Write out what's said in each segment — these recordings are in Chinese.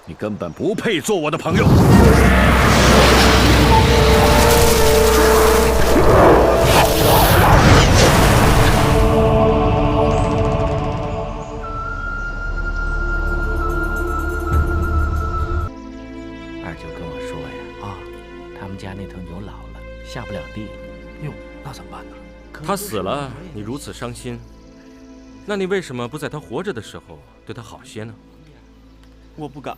你根本不配做我的朋友。二舅跟我说呀，他们家那头牛老了，下不了地了。哟，那怎么办呢？他死了，你如此伤心，那你为什么不在他活着的时候对他好些呢？我不敢。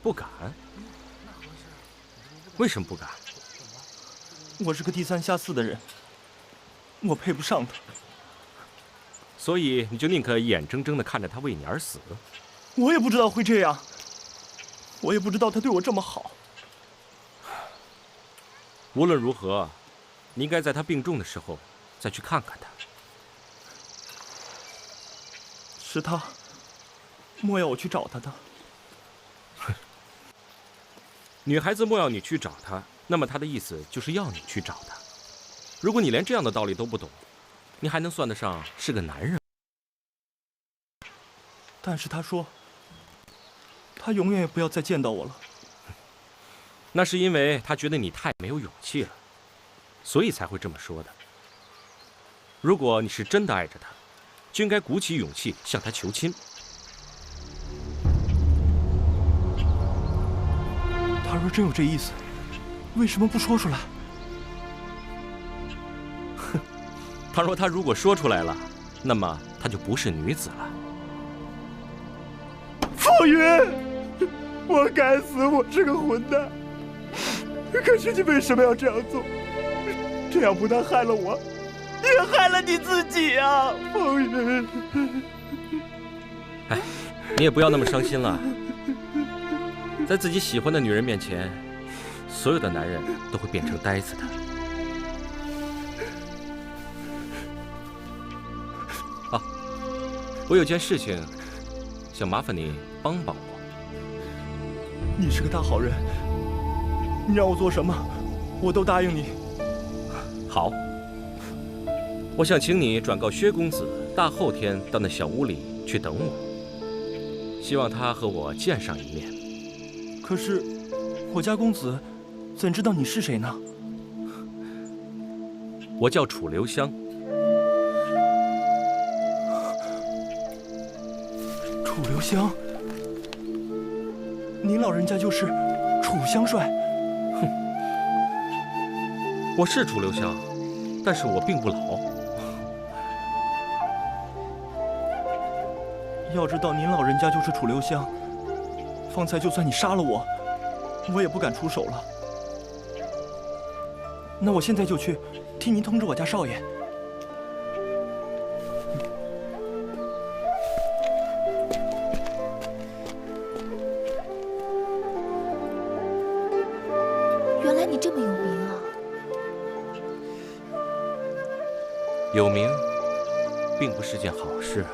不敢？为什么不敢？我是个低三下四的人，我配不上他。所以你就宁可眼睁睁地看着他为你而死？我也不知道会这样，我也不知道他对我这么好。无论如何，你应该在他病重的时候再去看看他。是他莫要我去找他的。女孩子莫要你去找他，那么他的意思就是要你去找他。如果你连这样的道理都不懂，你还能算得上是个男人？但是他说，他永远也不要再见到我了。那是因为他觉得你太没有勇气了，所以才会这么说的。如果你是真的爱着他，就应该鼓起勇气向他求亲。他若真有这意思，为什么不说出来？他如果说出来了，那么她就不是女子了。凤云，我该死，我是个混蛋。可是你为什么要这样做？这样不但害了我，也害了你自己啊，凤云。哎，你也不要那么伤心了。在自己喜欢的女人面前，所有的男人都会变成呆子的。啊，我有件事情想麻烦你帮帮我。你是个大好人，你让我做什么，我都答应你。好，我想请你转告薛公子，大后天到那小屋里去等我，希望他和我见上一面。可是，我家公子怎知道你是谁呢？我叫楚留香。楚留香，您老人家就是楚香帅。我是楚留香，但是我并不老。要知道您老人家就是楚留香，方才就算你杀了我，我也不敢出手了。那我现在就去替您通知我家少爷。原来你这么有名啊！有名，并不是件好事。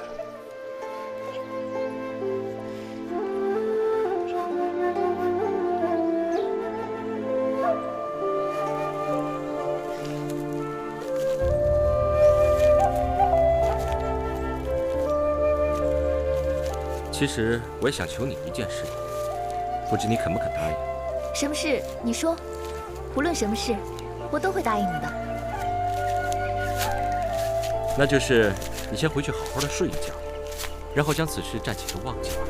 其实我也想求你一件事，不知你肯不肯答应？什么事？你说，无论什么事，我都会答应你的。那就是你先回去好好的睡一觉，然后将此事暂且都忘记吧。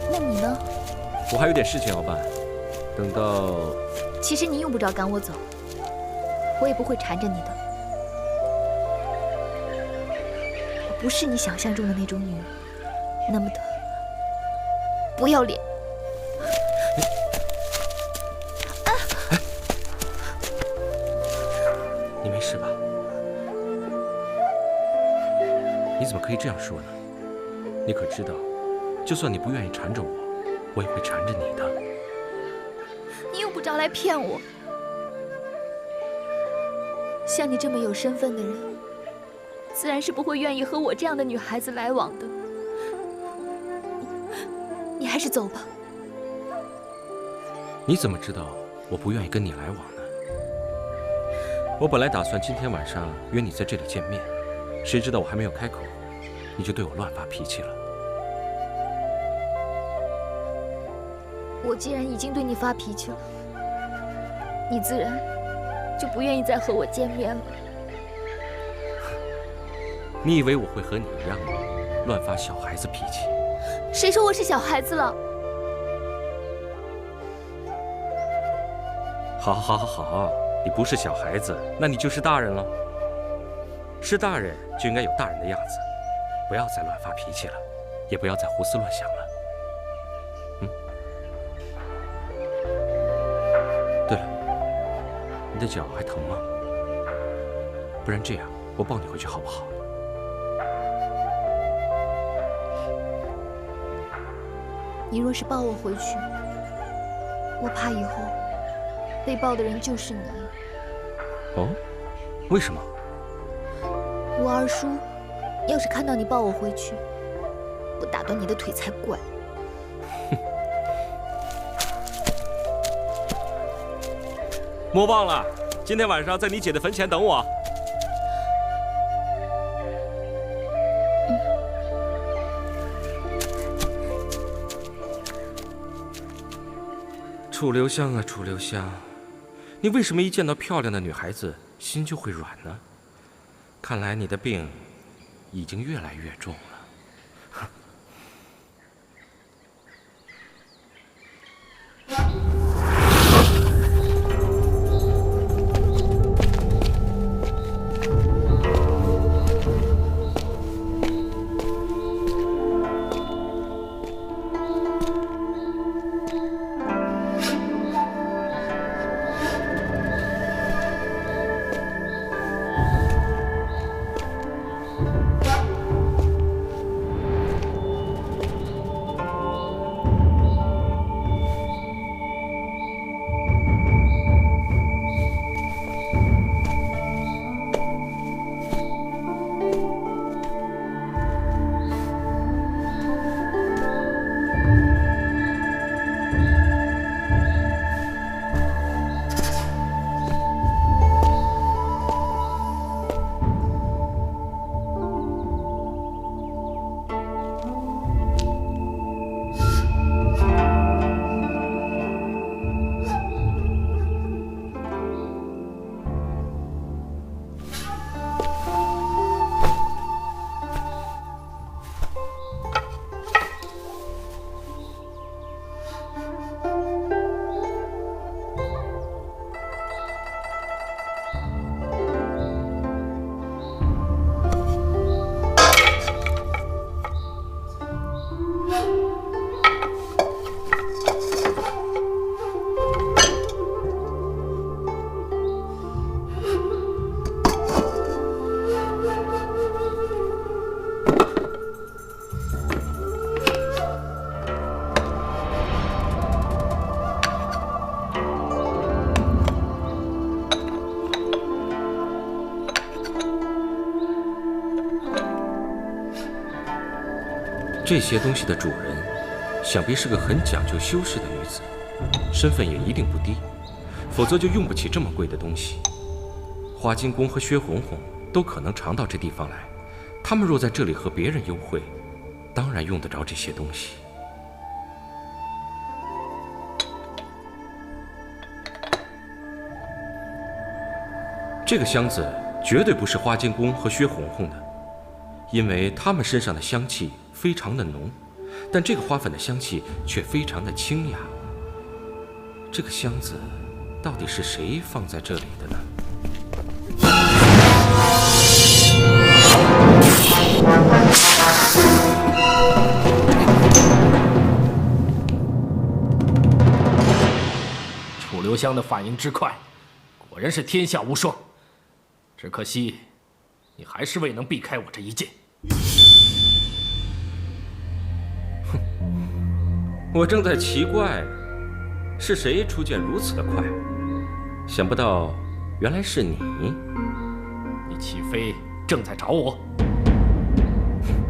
那你呢？我还有点事情要办，等到……其实你用不着赶我走，我也不会缠着你的。我不是你想象中的那种女人，那么的不要脸。你没事吧？你怎么可以这样说呢？你可知道，就算你不愿意缠着我，我也会缠着你的。你用不着来骗我。像你这么有身份的人，自然是不会愿意和我这样的女孩子来往的。你还是走吧。你怎么知道我不愿意跟你来往呢？我本来打算今天晚上约你在这里见面，谁知道我还没有开口，你就对我乱发脾气了。我既然已经对你发脾气了，你自然就不愿意再和我见面了。你以为我会和你一样吗？乱发小孩子脾气？谁说我是小孩子了？好，你不是小孩子，那你就是大人了。是大人就应该有大人的样子，不要再乱发脾气了，也不要再胡思乱想了。对了，你的脚还疼吗？不然这样，我抱你回去好不好？你若是抱我回去，我怕以后被抱的人就是你。哦，为什么？我二叔要是看到你抱我回去，不打断你的腿才怪。莫忘了，今天晚上在你姐的坟前等我。楚留香啊，楚留香，你为什么一见到漂亮的女孩子心就会软呢？看来你的病已经越来越重了。这些东西的主人，想必是个很讲究修饰的女子，身份也一定不低，否则就用不起这么贵的东西。花金公和薛红红都可能常到这地方来，他们若在这里和别人幽会，当然用得着这些东西。这个箱子绝对不是花金公和薛红红的，因为他们身上的香气非常的浓，但这个花粉的香气却非常的清雅。这个箱子到底是谁放在这里的呢？楚留香的反应之快，果然是天下无双。只可惜，你还是未能避开我这一剑。我正在奇怪，是谁出剑如此的快？想不到，原来是你。你岂非正在找我？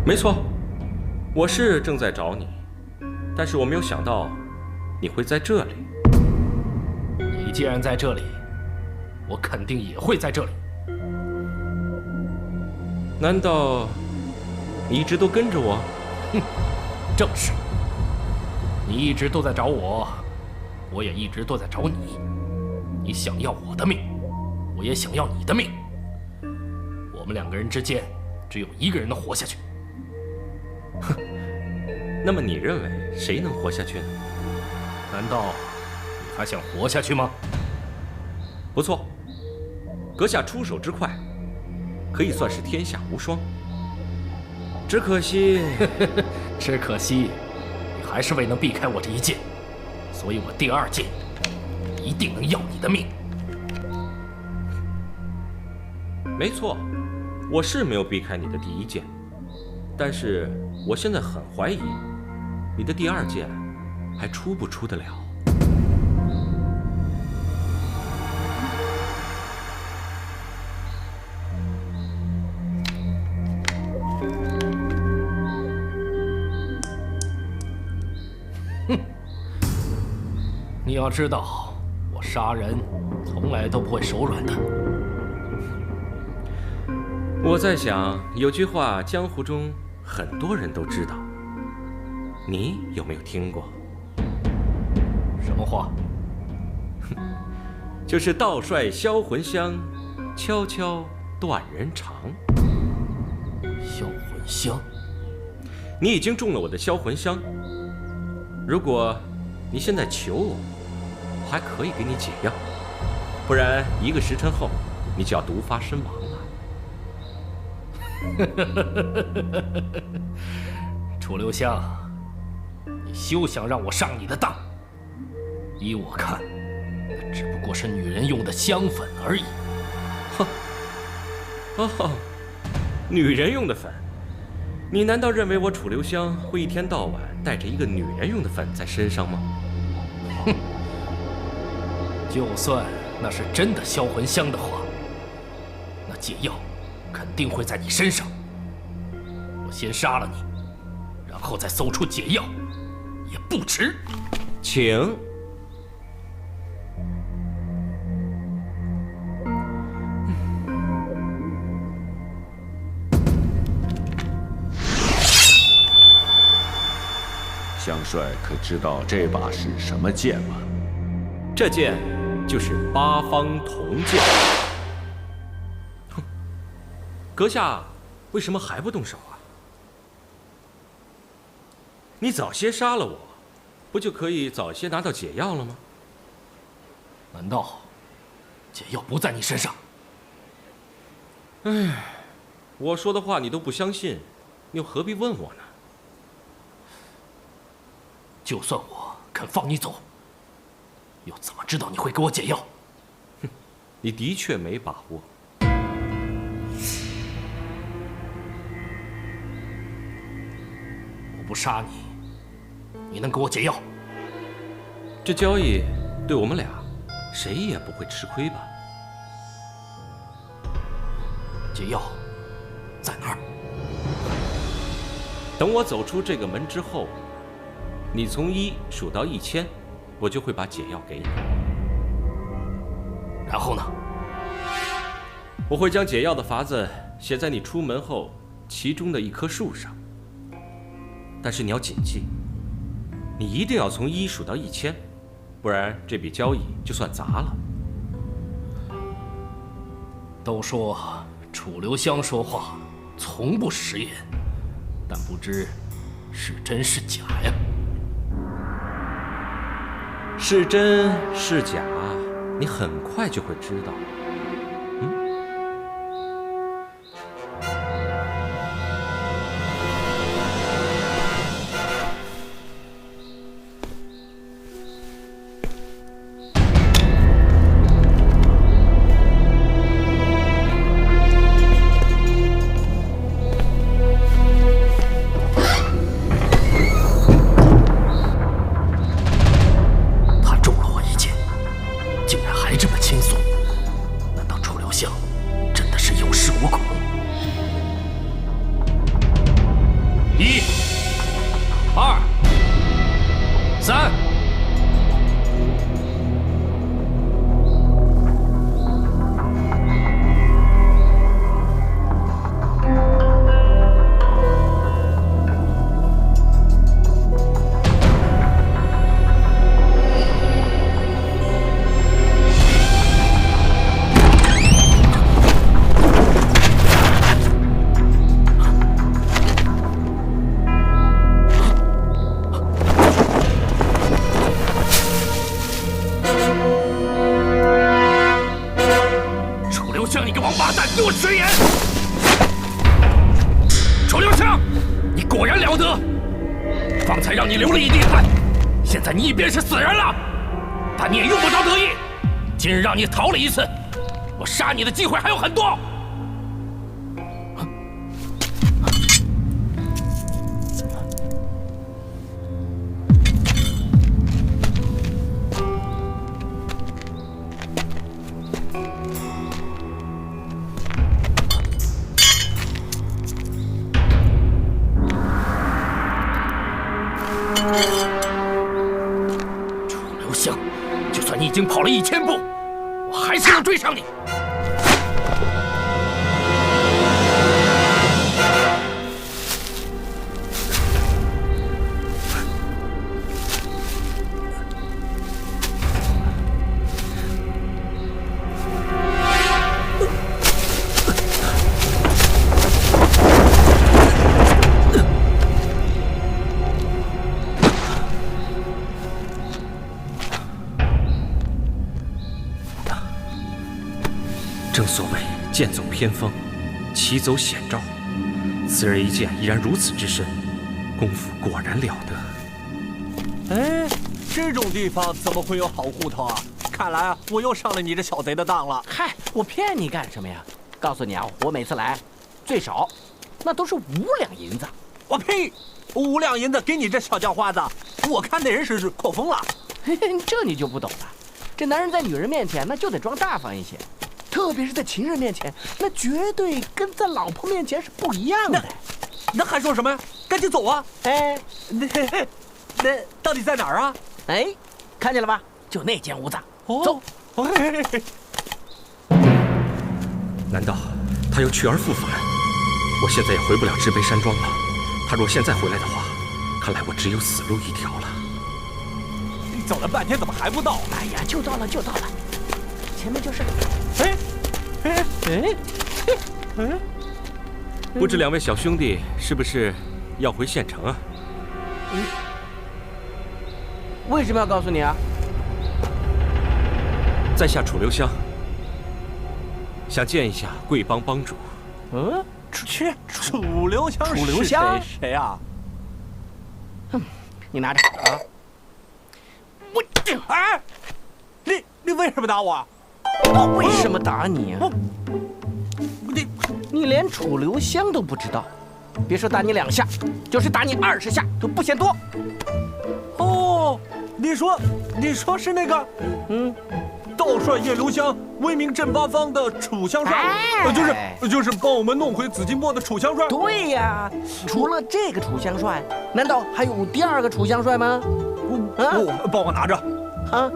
没错，我是正在找你，但是我没有想到你会在这里。你既然在这里，我肯定也会在这里。难道你一直都跟着我？哼，正是。你一直都在找我，我也一直都在找你。你想要我的命，我也想要你的命。我们2个人之间，只有一个人能活下去。哼，那么你认为谁能活下去呢？难道你还想活下去吗？不错，阁下出手之快，可以算是天下无双。只可惜，只可惜，你还是未能避开我这一剑，所以我第2剑一定能要你的命。没错，我是没有避开你的第1剑，但是我现在很怀疑，你的第2剑还出不出得了？你要知道，我杀人从来都不会手软的。我在想，有句话江湖中很多人都知道，你有没有听过？什么话？就是道帅销魂香，悄悄断人肠。销魂香？你已经中了我的销魂香，如果你现在求我，还可以给你解药，不然1个时辰后，你就要毒发身亡了。楚留香，你休想让我上你的当！依我看，那只不过是女人用的香粉而已。哼！哦，女人用的粉？你难道认为我楚留香会一天到晚带着一个女人用的粉在身上吗？哼！就算那是真的销魂香的话，那解药肯定会在你身上。我先杀了你，然后再搜出解药，也不迟。请。香帅可知道这把是什么剑吗？这剑就是八方铜剑。哼，阁下为什么还不动手啊？你早些杀了我，不就可以早些拿到解药了吗？难道解药不在你身上？唉，我说的话你都不相信，你又何必问我呢？就算我肯放你走，又怎么知道你会给我解药？哼，你的确没把握。我不杀你，你能给我解药？这交易对我们俩，谁也不会吃亏吧？解药在哪儿？等我走出这个门之后，你从1数到1000，我就会把解药给你。然后呢？我会将解药的法子写在你出门后其中的一棵树上。但是你要谨记，你一定要从1数到1000，不然这笔交易就算砸了。都说楚留香说话从不食言，但不知是真是假呀。是真是假，你很快就会知道。你留了一滴汗，现在你已便是死人了。但你也用不着得意，今日让你逃了一次，我杀你的机会还有很多。就算你已经跑了1000步，我还是能追上你。正所谓剑走偏锋，棋走险招。此人一剑依然如此之深，功夫果然了得。哎，这种地方怎么会有好户头啊？看来啊，我又上了你这小贼的当了。嗨，我骗你干什么呀？告诉你啊，我每次来，最少那都是5两银子。我呸！5两银子给你这小叫花子，我看那人是口疯了。嘿嘿，这你就不懂了。这男人在女人面前那就得装大方一些。特别是在情人面前，那绝对跟在老婆面前是不一样的。那还说什么呀？赶紧走啊！哎，那到底在哪儿啊？哎，看见了吧？就那间屋子。走。难道他又去而复返？我现在也回不了知杯山庄了。他若现在回来的话，看来我只有死路一条了。你走了半天，怎么还不到？哎呀，就到了，就到了，前面就是。不知2位小兄弟是不是要回县城啊？为什么要告诉你啊？在下楚留香，想见一下贵帮帮主。楚留香，楚留香谁呀？哼，你拿着啊！哎，你为什么打我？我为什么打你啊？你连楚留香都不知道，别说打你2下，就是打你20下都不嫌多。哦，你说是那个，道帅叶留香，威名震八方的楚香帅，就是帮我们弄回紫金钵的楚香帅。对呀，除了这个楚香帅，难道还有第2个楚香帅吗？帮我拿着，啊，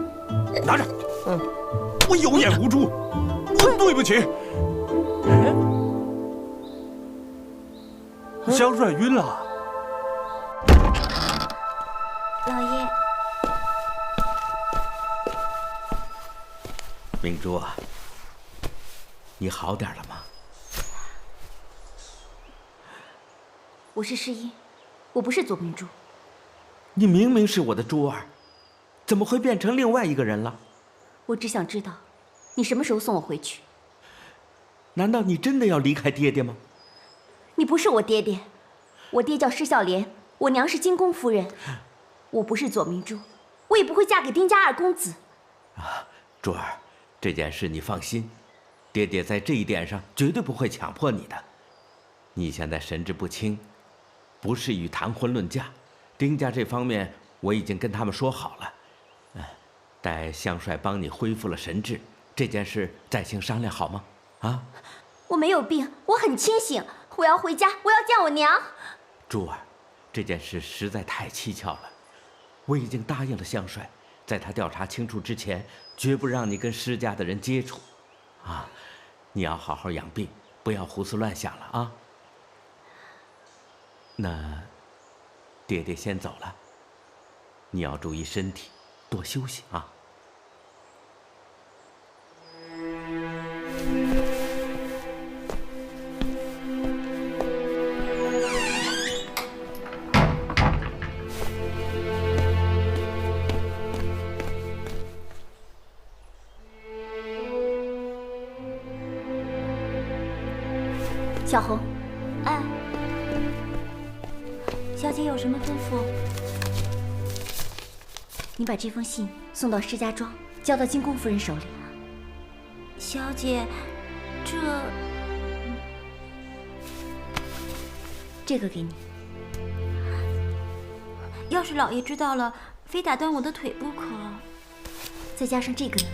拿着。我有眼无珠，对不起。香帅晕了。老爷，明珠啊，你好点了吗？我是世英，我不是左明珠。你明明是我的珠儿，怎么会变成另外一个人了？我只想知道，你什么时候送我回去？难道你真的要离开爹爹吗？你不是我爹爹，我爹叫施孝廉，我娘是金宫夫人。我不是左明珠，我也不会嫁给丁家2公子。珠儿，这件事你放心，爹爹在这一点上绝对不会强迫你的。你现在神志不清，不适宜谈婚论嫁。丁家这方面我已经跟他们说好了。待香帅帮你恢复了神智，这件事再行商量好吗？啊！我没有病，我很清醒，我要回家，我要见我娘。珠儿，这件事实在太蹊跷了。我已经答应了香帅，在他调查清楚之前，绝不让你跟施家的人接触。啊，你要好好养病，不要胡思乱想了啊。那，爹爹先走了，你要注意身体，多休息啊。小红，哎，小姐有什么吩咐？你把这封信送到石家庄，交到金宫夫人手里。小姐，这个给你。要是老爷知道了，非打断我的腿不可。再加上这个呢？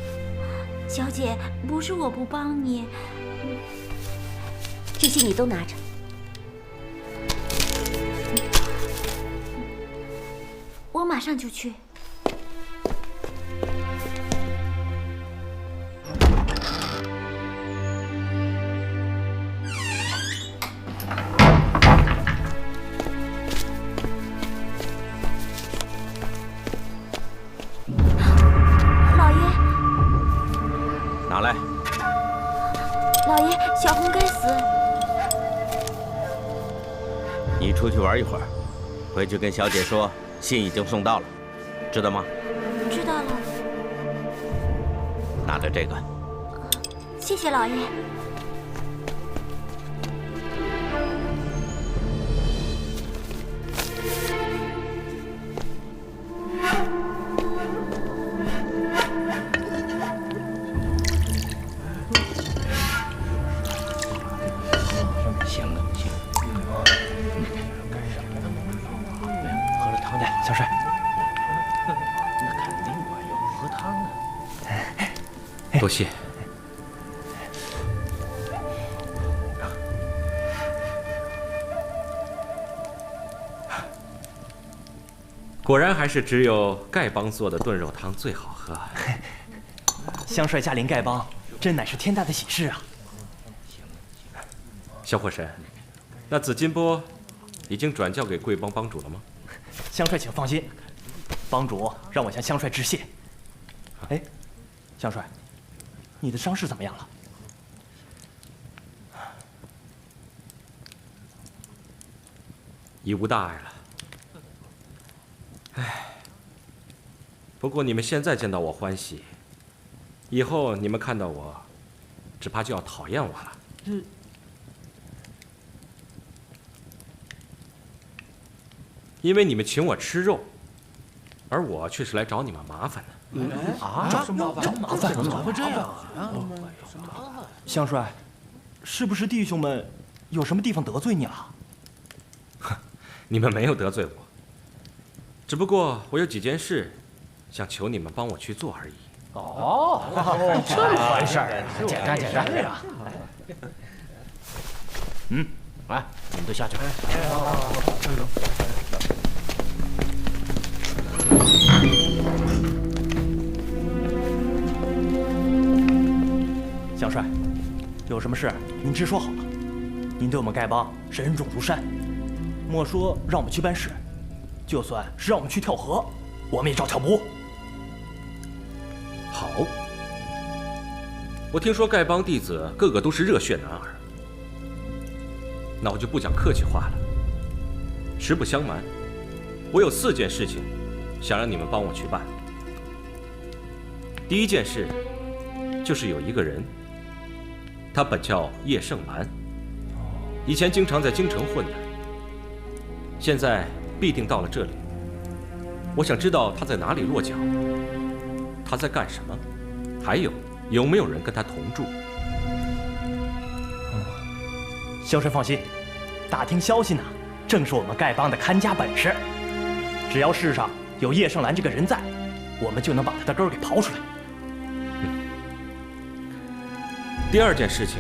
小姐，不是我不帮你，这些你都拿着。我马上就去。老爷，拿来。老爷，小红该死。你出去玩一会儿，回去跟小姐说。信已经送到了，知道吗？知道了。拿着这个。谢谢老爷。小帅，那肯定管用，喝汤啊！多谢。果然还是只有丐帮做的炖肉汤最好喝。香帅驾临丐帮，真乃是天大的喜事啊！小火神，那紫金钵已经转交给贵帮帮主了吗？香帅请放心，帮主让我向香帅致谢。哎，香帅，你的伤势怎么样了？已无大碍了。唉，不过你们现在见到我欢喜，以后你们看到我，只怕就要讨厌我了。因为你们请我吃肉，而我却是来找你们麻烦的。找麻烦？怎么会这样啊？香帅，是不是弟兄们有什么地方得罪你了？你们没有得罪我，只不过我有几件事想求你们帮我去做而已。哦，这么回事儿，简单简单呀。来，你们都下去。香帅，有什么事您直说好了。您对我们丐帮是恩重如山，莫说让我们去办事，就算是让我们去跳河，我们也照跳不误。好，我听说丐帮弟子个个都是热血男儿，那我就不讲客气话了。实不相瞒，我有4件事情想让你们帮我去办。第一件事就是有一个人，他本叫叶盛兰，以前经常在京城混的，现在必定到了这里。我想知道他在哪里落脚，他在干什么，还有没有人跟他同住。香帅放心，打听消息呢，正是我们丐帮的看家本事。只要世上有叶盛兰这个人在，我们就能把他的根儿给刨出来。第二件事情，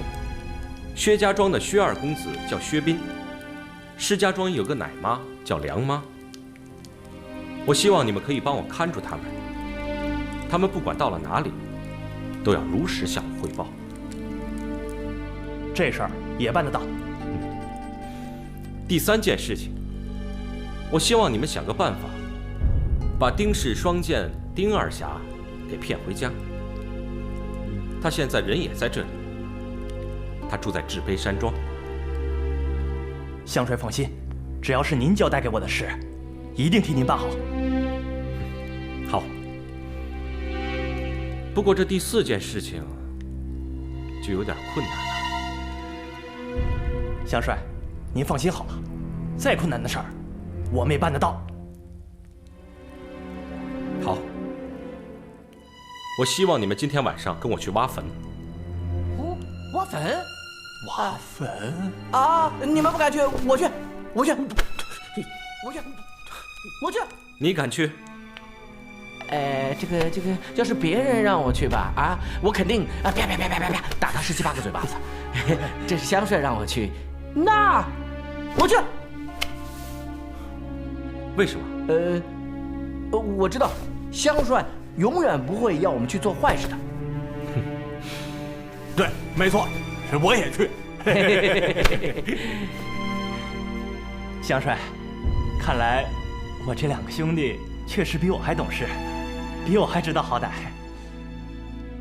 薛家庄的薛二公子叫薛斌，施家庄有个奶妈叫梁妈。我希望你们可以帮我看住他们，他们不管到了哪里，都要如实向我汇报。这事儿也办得到。第3件事情，我希望你们想个办法，把丁氏双剑丁二侠给骗回家。他现在人也在这里，他住在智悲山庄。香帅放心，只要是您交代给我的事，一定替您办好。好。不过这第4件事情就有点困难了。香帅，您放心好了，再困难的事儿，我们也办得到。好，我希望你们今天晚上跟我去挖坟。挖坟？挖坟？啊！你们不敢去，我去，我去，我去，我去。你敢去？这个，要是别人让我去吧，啊，我肯定啊，啪，打他17、8个嘴巴子。这是香帅让我去，那我去。为什么？我知道，香帅永远不会要我们去做坏事的。对，没错，我也去。香帅，看来我这2个兄弟确实比我还懂事，比我还知道好歹。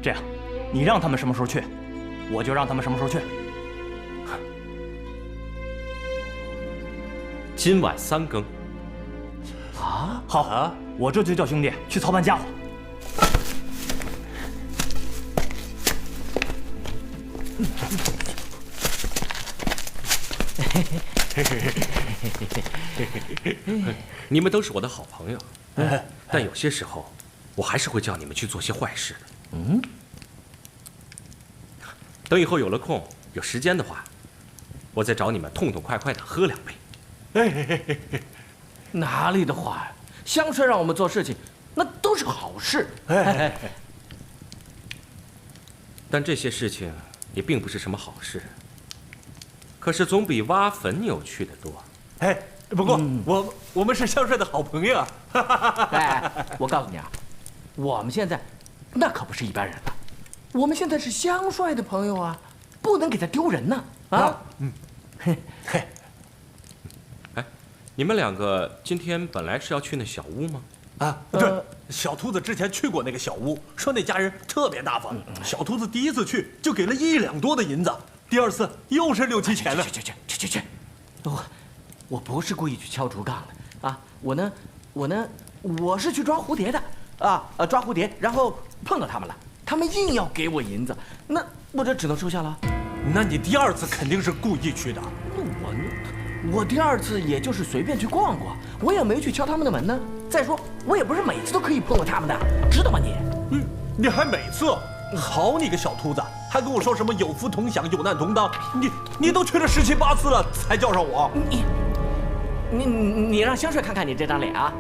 这样，你让他们什么时候去，我就让他们什么时候去。今晚3更。啊，好，我这就叫兄弟去操办家伙。你们都是我的好朋友，但有些时候，我还是会叫你们去做些坏事的。等以后有了空、有时间的话，我再找你们痛痛快快的喝2杯。哪里的话呀！香帅让我们做事情，那都是好事。但这些事情也并不是什么好事，可是总比挖坟有趣的多。不过我们是香帅的好朋友啊。我告诉你啊，我们现在那可不是一般人了，我们现在是香帅的朋友啊，不能给他丢人呐！你们2个今天本来是要去那小屋吗？对，小兔子之前去过那个小屋，说那家人特别大方。小兔子第1次去就给了1两多的银子，第2次又是6、7钱呢。去！我不是故意去敲竹杠的啊！我是去抓蝴蝶的抓蝴蝶，然后碰到他们了，他们硬要给我银子，那我这只能收下了。那你第2次肯定是故意去的。我第2次也就是随便去逛逛，我也没去敲他们的门呢。再说，我也不是每次都可以碰到他们的，知道吗你？你还每次？好你个小兔子，还跟我说什么有福同享，有难同当？你都去了17、8次了，才叫上我。你让香帅看看你这张脸啊！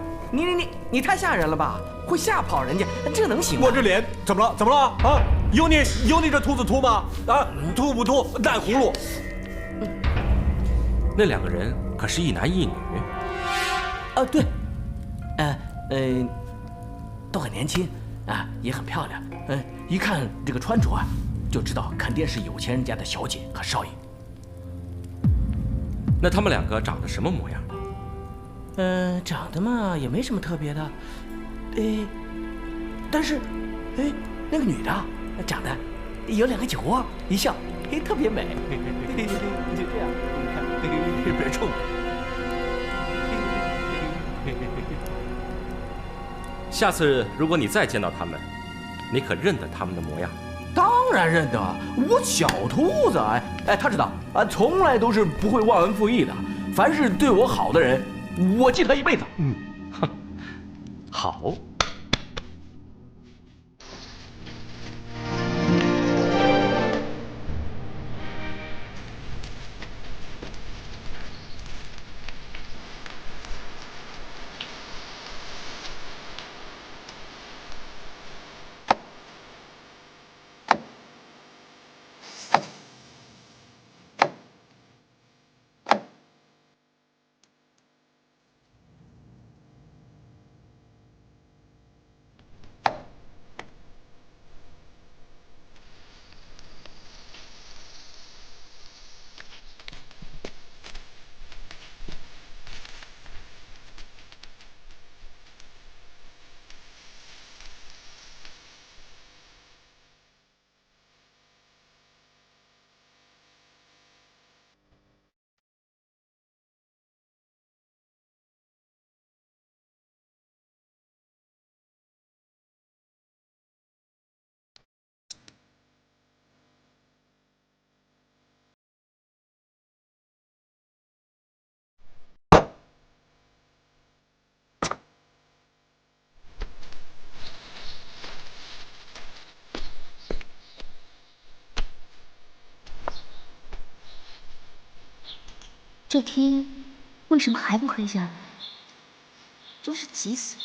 你太吓人了吧，会吓跑人家，这能行吗？我这脸怎么了啊？有你这兔子秃吗？啊，秃不秃带葫芦。那2个人可是一男一女。对，都很年轻啊，也很漂亮。一看这个穿着啊，就知道肯定是有钱人家的小姐和少爷。那他们2个长得什么模样？长得嘛也没什么特别的，但是，那个女的长得有2个酒窝，一笑，特别美。就这样，你看，别冲我。下次如果你再见到他们，你可认得他们的模样？当然认得，我小兔子他知道从来都是不会忘恩负义的，凡是对我好的人，我记他一辈子。好。这天为什么还不黑下来？真是急死了。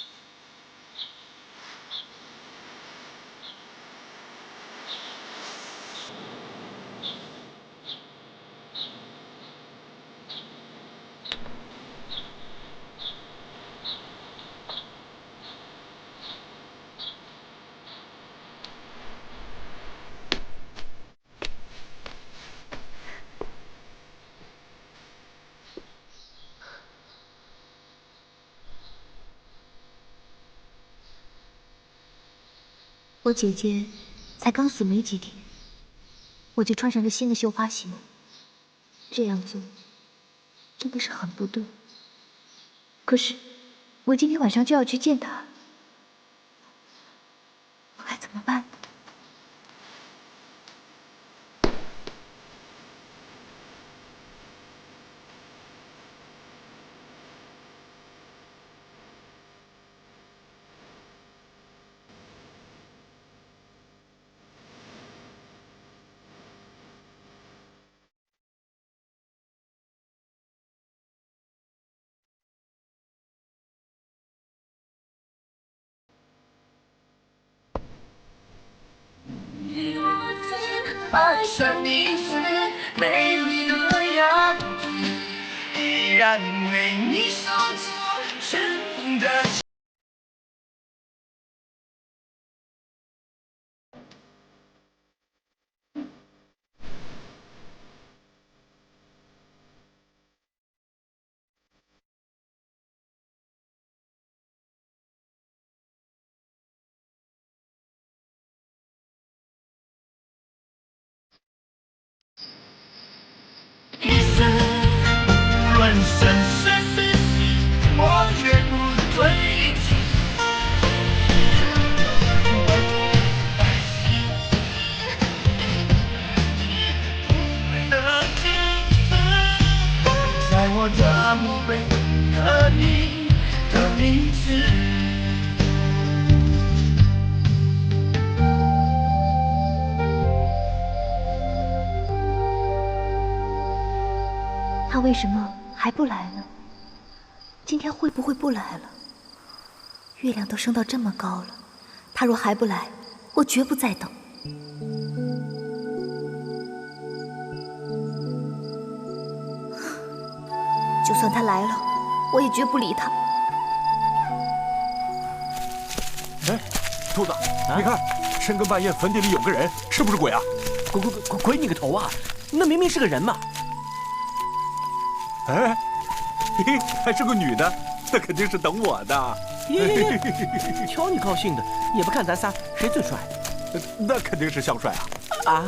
我姐姐才刚死没几天，我就穿上了新的绣花鞋，这样做真的是很不对。可是我今天晚上就要去见她，我该怎么办？爱上你时美丽的样子，依然为你手做真的。一生无论生生世世，我绝不退弃。在我的墓碑刻你的名字。他为什么还不来呢？今天会不会不来了？月亮都升到这么高了，他若还不来，我绝不再等。就算他来了，我也绝不理他。哎，兔子，你看，深更半夜坟地里有个人，是不是鬼啊？鬼你个头啊！那明明是个人嘛！哎，嘿，还是个女的，那肯定是等我的。瞧你高兴的，也不看咱仨谁最帅。那肯定是香帅啊！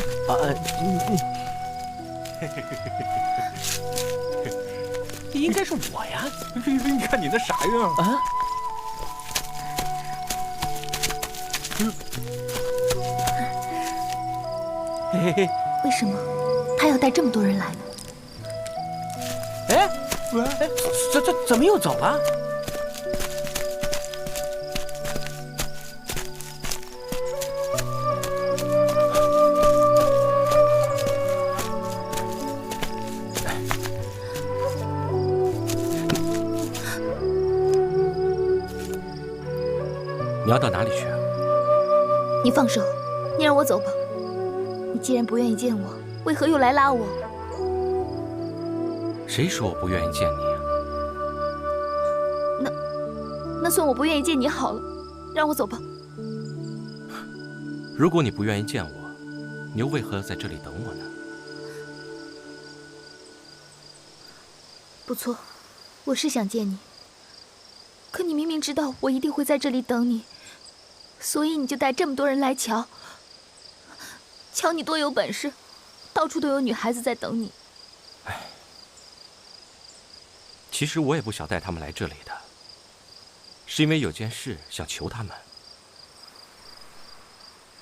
应该是我呀！你看你那啥样啊！为什么他要带这么多人来呢？哎，怎么又走了？你要到哪里去啊？你放手，你让我走吧。你既然不愿意见我，为何又来拉我？谁说我不愿意见你啊？那算我不愿意见你好了，让我走吧。如果你不愿意见我，你又为何在这里等我呢？不错，我是想见你。可你明明知道我一定会在这里等你，所以你就带这么多人来瞧。瞧你多有本事，到处都有女孩子在等你。唉，其实我也不想带他们来这里的，是因为有件事想求他们。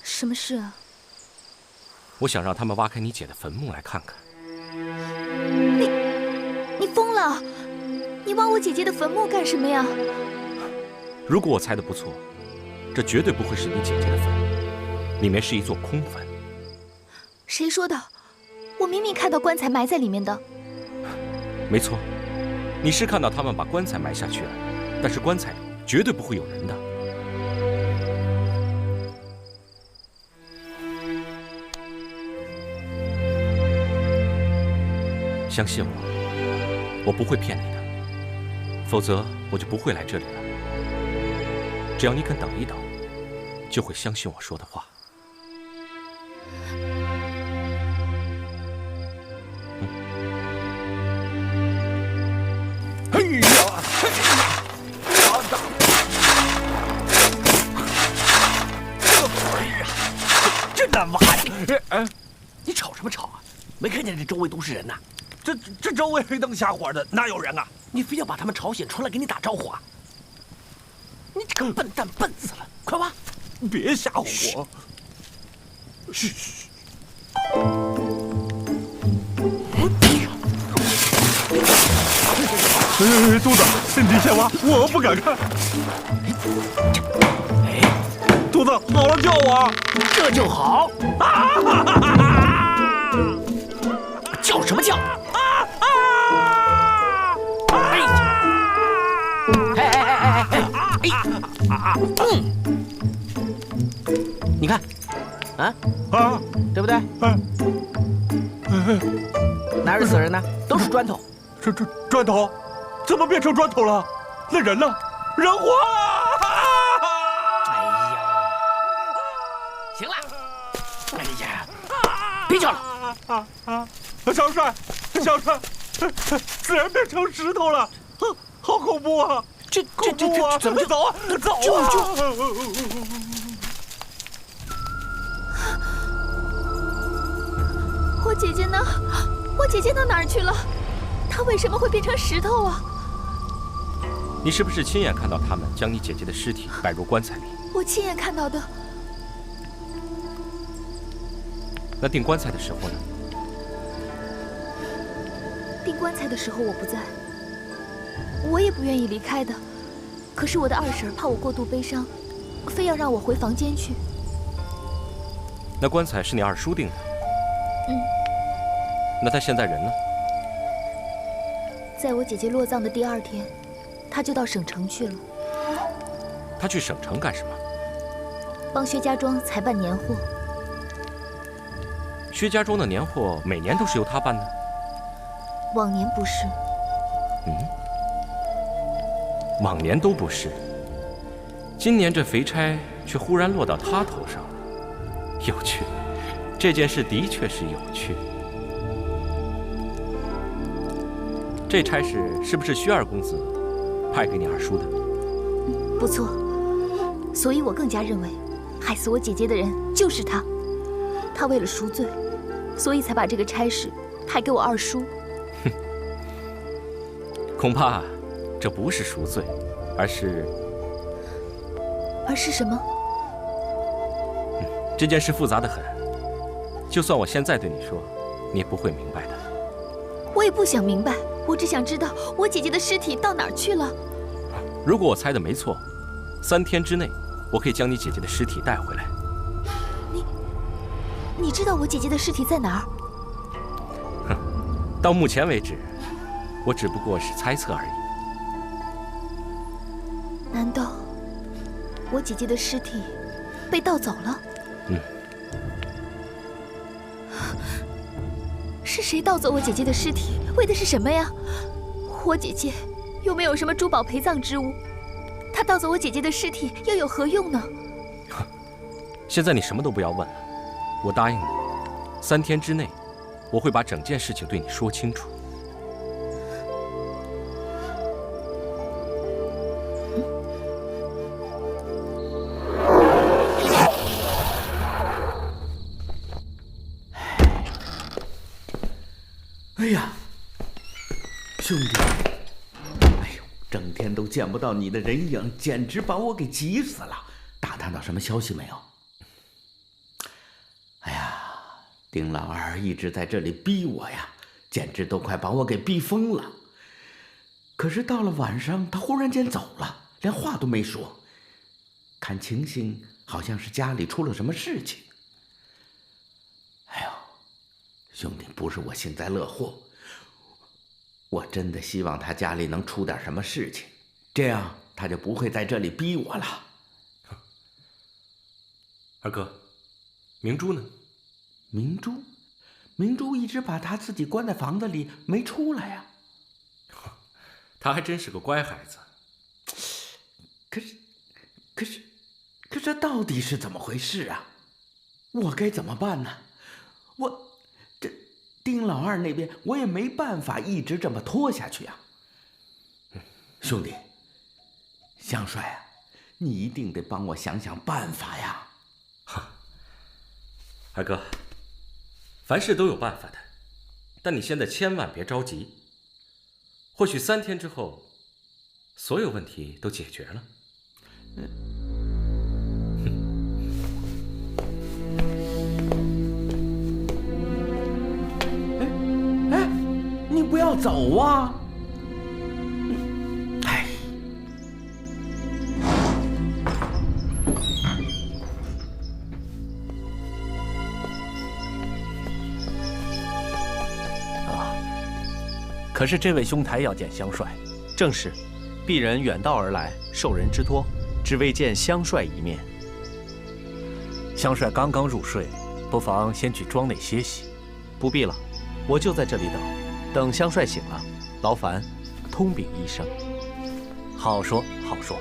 什么事啊？我想让他们挖开你姐的坟墓来看看。你疯了！你挖我姐姐的坟墓干什么呀？如果我猜的不错，这绝对不会是你姐姐的坟，里面是一座空坟。谁说的？我明明看到棺材埋在里面的。没错，你是看到他们把棺材埋下去了，但是棺材里绝对不会有人的。相信我，我不会骗你的，否则我就不会来这里了。只要你肯等一等，就会相信我说的话。哎呀！真难挖呀！你吵什么吵啊？没看见这周围都是人呐？这周围黑灯瞎火的，哪有人啊？你非要把他们吵醒出来给你打招呼啊？你这个笨蛋，笨死了！快挖！别吓唬我！嘘。肚子，你先挖，我不敢看。肚子，好了叫我。这就好。叫什么叫？你看，对不对？哪是死人呢？都是砖头。这砖头，怎么变成砖头了？那人呢？人活了！哎呀，行了，哎呀，别叫了。小帅，死人变成石头了，好恐怖啊！这怎么走啊？走啊！我姐姐呢？我姐姐到哪儿去了？她为什么会变成石头啊？你是不是亲眼看到他们将你姐姐的尸体摆入棺材里？我亲眼看到的。那订棺材的时候呢？订棺材的时候我不在，我也不愿意离开的。可是我的二婶怕我过度悲伤，非要让我回房间去。那棺材是你二叔订的？那他现在人呢？在我姐姐落葬的第2天，他就到省城去了。他去省城干什么？帮薛家庄采办年货。薛家庄的年货每年都是由他办的？往年不是。往年都不是，今年这肥差却忽然落到他头上了，有趣。这件事的确是有趣。这差事是不是薛二公子派给你二叔的？不错，所以我更加认为，害死我姐姐的人就是他。他为了赎罪，所以才把这个差事派给我二叔。哼，恐怕这不是赎罪，而是什么？这件事复杂得很，就算我现在对你说，你也不会明白的。我也不想明白，我只想知道我姐姐的尸体到哪儿去了。如果我猜的没错，3天之内，我可以将你姐姐的尸体带回来。你知道我姐姐的尸体在哪儿？哼，到目前为止，我只不过是猜测而已。难道我姐姐的尸体被盗走了？是谁盗走我姐姐的尸体？为的是什么呀？我姐姐又没有什么珠宝陪葬之物，他盗走我姐姐的尸体又有何用呢？现在你什么都不要问了，我答应你，3天之内，我会把整件事情对你说清楚。哎呀，兄弟，哎呦，整天都见不到你的人影，简直把我给急死了。打探到什么消息没有？哎呀，丁老二一直在这里逼我呀，简直都快把我给逼疯了。可是到了晚上，他忽然间走了，连话都没说。看情形，好像是家里出了什么事情。哎呦，兄弟，不是我幸灾乐祸，我真的希望他家里能出点什么事情，这样他就不会在这里逼我了。二哥，明珠呢？明珠，明珠一直把她自己关在房子里没出来呀。她还真是个乖孩子。可是，这到底是怎么回事啊？我该怎么办呢？这丁老二那边我也没办法一直这么拖下去啊。兄弟，香帅啊，你一定得帮我想想办法呀。二哥，凡事都有办法的，但你现在千万别着急。或许3天之后，所有问题都解决了。你不要走啊！可是这位兄台要见香帅。正是，鄙人远道而来，受人之托，只为见香帅一面。香帅刚刚入睡，不妨先去庄内歇息。不必了，我就在这里等，等香帅醒了，劳烦通禀一声。好说好说。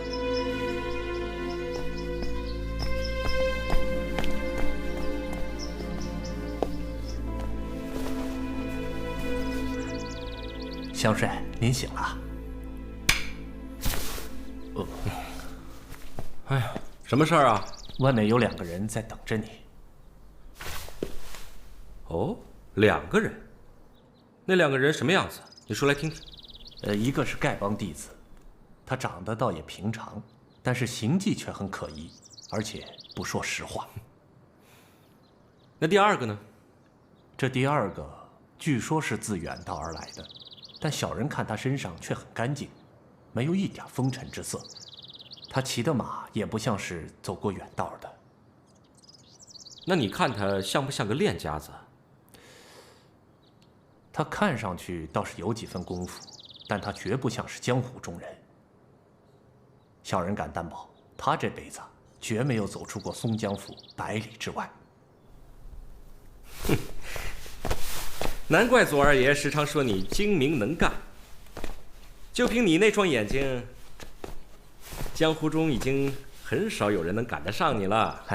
香帅，您醒了。哎呀，什么事儿啊？外面有2个人在等着你。哦，2个人？那2个人什么样子？你说来听听。一个是丐帮弟子，他长得倒也平常，但是行迹却很可疑，而且不说实话。那第2个呢？这第2个据说是自远道而来的。但小人看他身上却很干净，没有一点风尘之色。他骑的马也不像是走过远道的。那你看他像不像个练家子？他看上去倒是有几分功夫，但他绝不像是江湖中人。小人敢担保，他这辈子绝没有走出过松江府100里之外。哼。难怪左二爷时常说你精明能干。就凭你那双眼睛，江湖中已经很少有人能赶得上你了。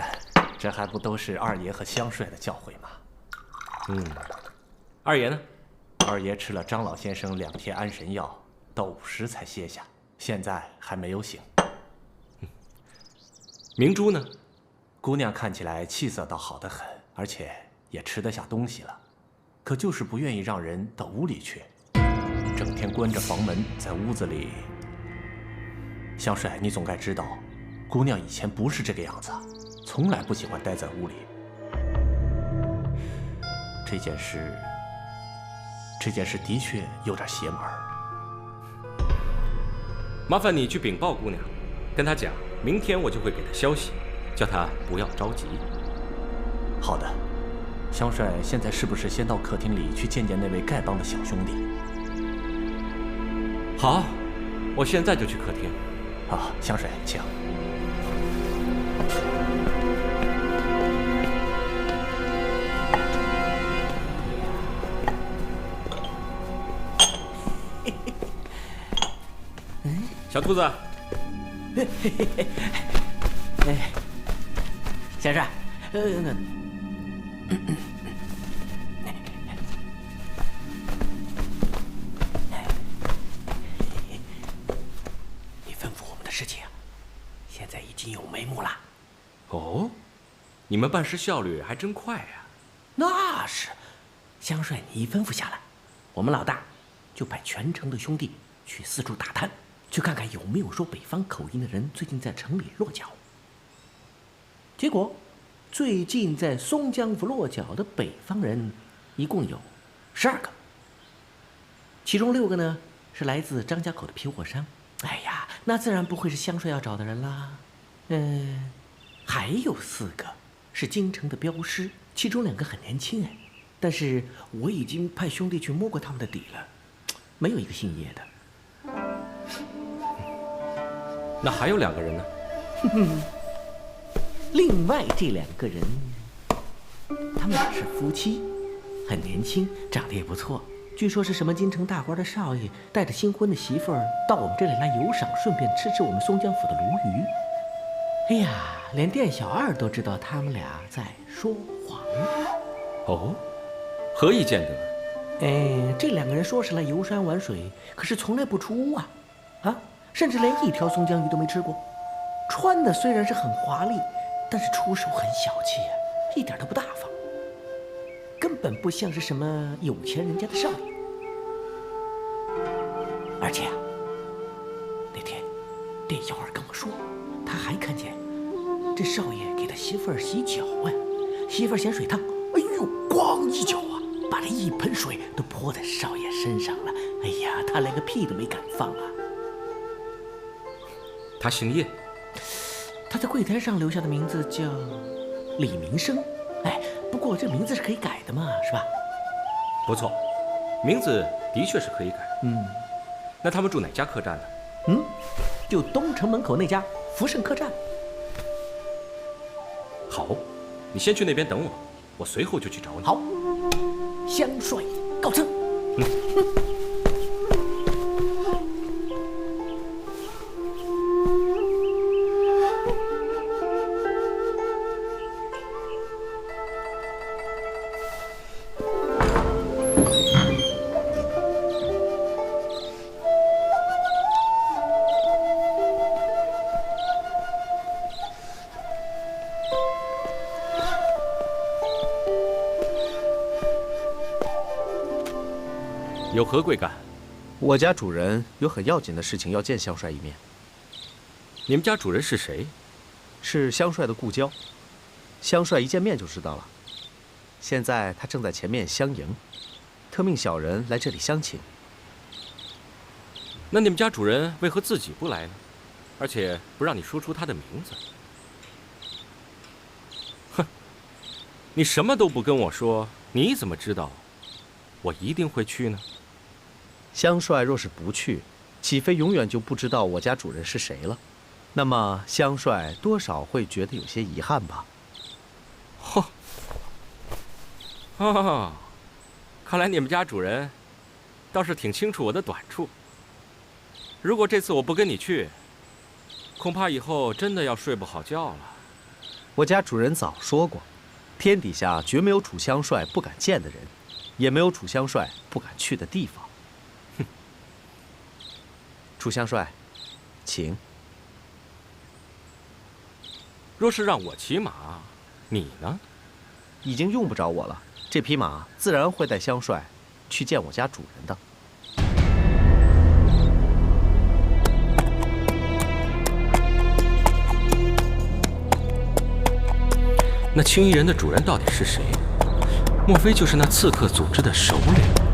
这还不都是二爷和香帅的教诲吗？二爷呢？二爷吃了张老先生2天安神药，到午时才歇下，现在还没有醒。明珠呢？姑娘看起来气色倒好得很，而且也吃得下东西了。可就是不愿意让人到屋里去，整天关着房门，在屋子里。香帅，你总该知道，姑娘以前不是这个样子，从来不喜欢待在屋里。这件事的确有点邪门。麻烦你去禀报姑娘，跟她讲，明天我就会给她消息，叫她不要着急。好的。香帅，现在是不是先到客厅里去见见那位丐帮的小兄弟？好，我现在就去客厅。好，香帅，请。小兔子。哎，香帅，你吩咐我们的事情，现在已经有眉目了。哦，你们办事效率还真快呀！那是，香帅，你一吩咐下来，我们老大就派全城的兄弟去四处打探，去看看有没有说北方口音的人最近在城里落脚。结果，最近在松江府落脚的北方人，一共有12个，其中6个呢是来自张家口的皮货商。哎呀，那自然不会是香帅要找的人啦。还有4个是京城的镖师，其中2个很年轻哎，但是我已经派兄弟去摸过他们的底了，没有一个姓叶的。那还有2个人呢？另外这2个人，他们俩是夫妻，很年轻，长得也不错。据说是什么京城大官的少爷带着新婚的媳妇儿到我们这里来游赏，顺便吃我们松江府的鲈鱼。哎呀，连店小二都知道他们俩在说谎。哦，何以见得？这2个人说是来游山玩水，可是从来不出屋啊，甚至连一条松江鱼都没吃过。穿的虽然是很华丽，但是出手很小气啊，一点都不大方，根本不像是什么有钱人家的少爷。而且那天店小二跟我说，他还看见这少爷给他媳妇儿洗脚媳妇儿嫌水烫，哎呦，咣一脚把这一盆水都泼在少爷身上了。哎呀，他连个屁都没敢放啊。他姓叶，他在柜台上留下的名字叫李明生。不过这名字是可以改的嘛，是吧？不错，名字的确是可以改。那他们住哪家客栈呢？就东城门口那家福盛客栈。好，你先去那边等我，我随后就去找你。好，香帅告辞。有何贵干？我家主人有很要紧的事情要见香帅一面。你们家主人是谁？是香帅的故交，香帅一见面就知道了。现在他正在前面相迎，特命小人来这里相请。那你们家主人为何自己不来呢？而且不让你说出他的名字？哼，你什么都不跟我说，你怎么知道我一定会去呢？香帅若是不去，岂非永远就不知道我家主人是谁了？那么香帅多少会觉得有些遗憾吧。看来你们家主人倒是挺清楚我的短处。如果这次我不跟你去，恐怕以后真的要睡不好觉了。我家主人早说过，天底下绝没有楚香帅不敢见的人，也没有楚香帅不敢去的地方。哼，楚香帅，请。若是让我骑马，你呢？已经用不着我了，这匹马自然会带香帅去见我家主人的。那青衣人的主人到底是谁？莫非就是那刺客组织的首领？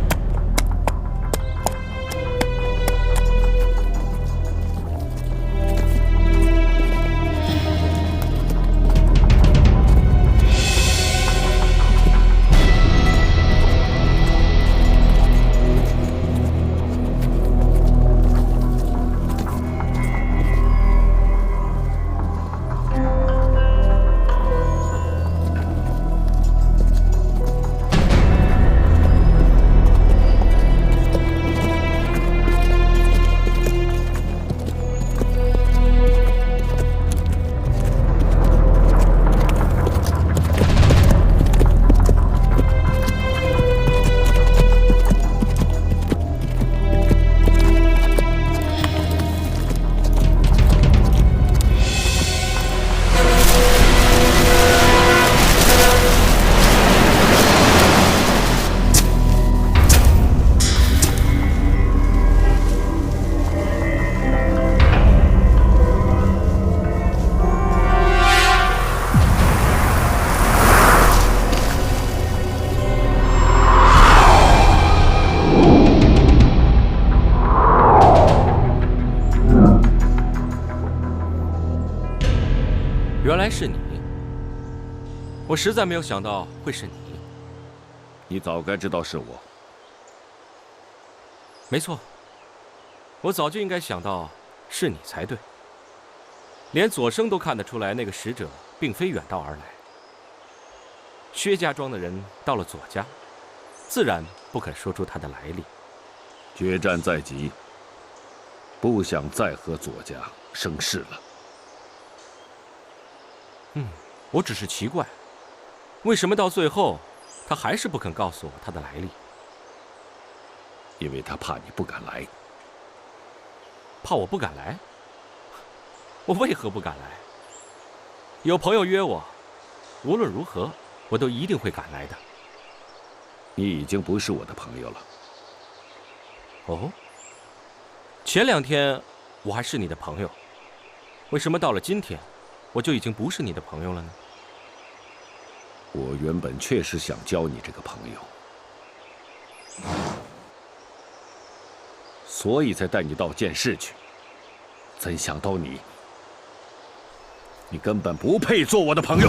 原来是你，我实在没有想到会是你。你早该知道是我。没错，我早就应该想到是你才对。连左生都看得出来，那个使者并非远道而来。薛家庄的人到了左家，自然不肯说出他的来历。决战在即，不想再和左家生事了。我只是奇怪，为什么到最后，他还是不肯告诉我他的来历？因为他怕你不敢来。怕我不敢来？我为何不敢来？有朋友约我，无论如何，我都一定会赶来的。你已经不是我的朋友了。哦，前2天我还是你的朋友，为什么到了今天，我就已经不是你的朋友了呢？我原本确实想交你这个朋友，所以才带你到剑市去。怎想到你根本不配做我的朋友。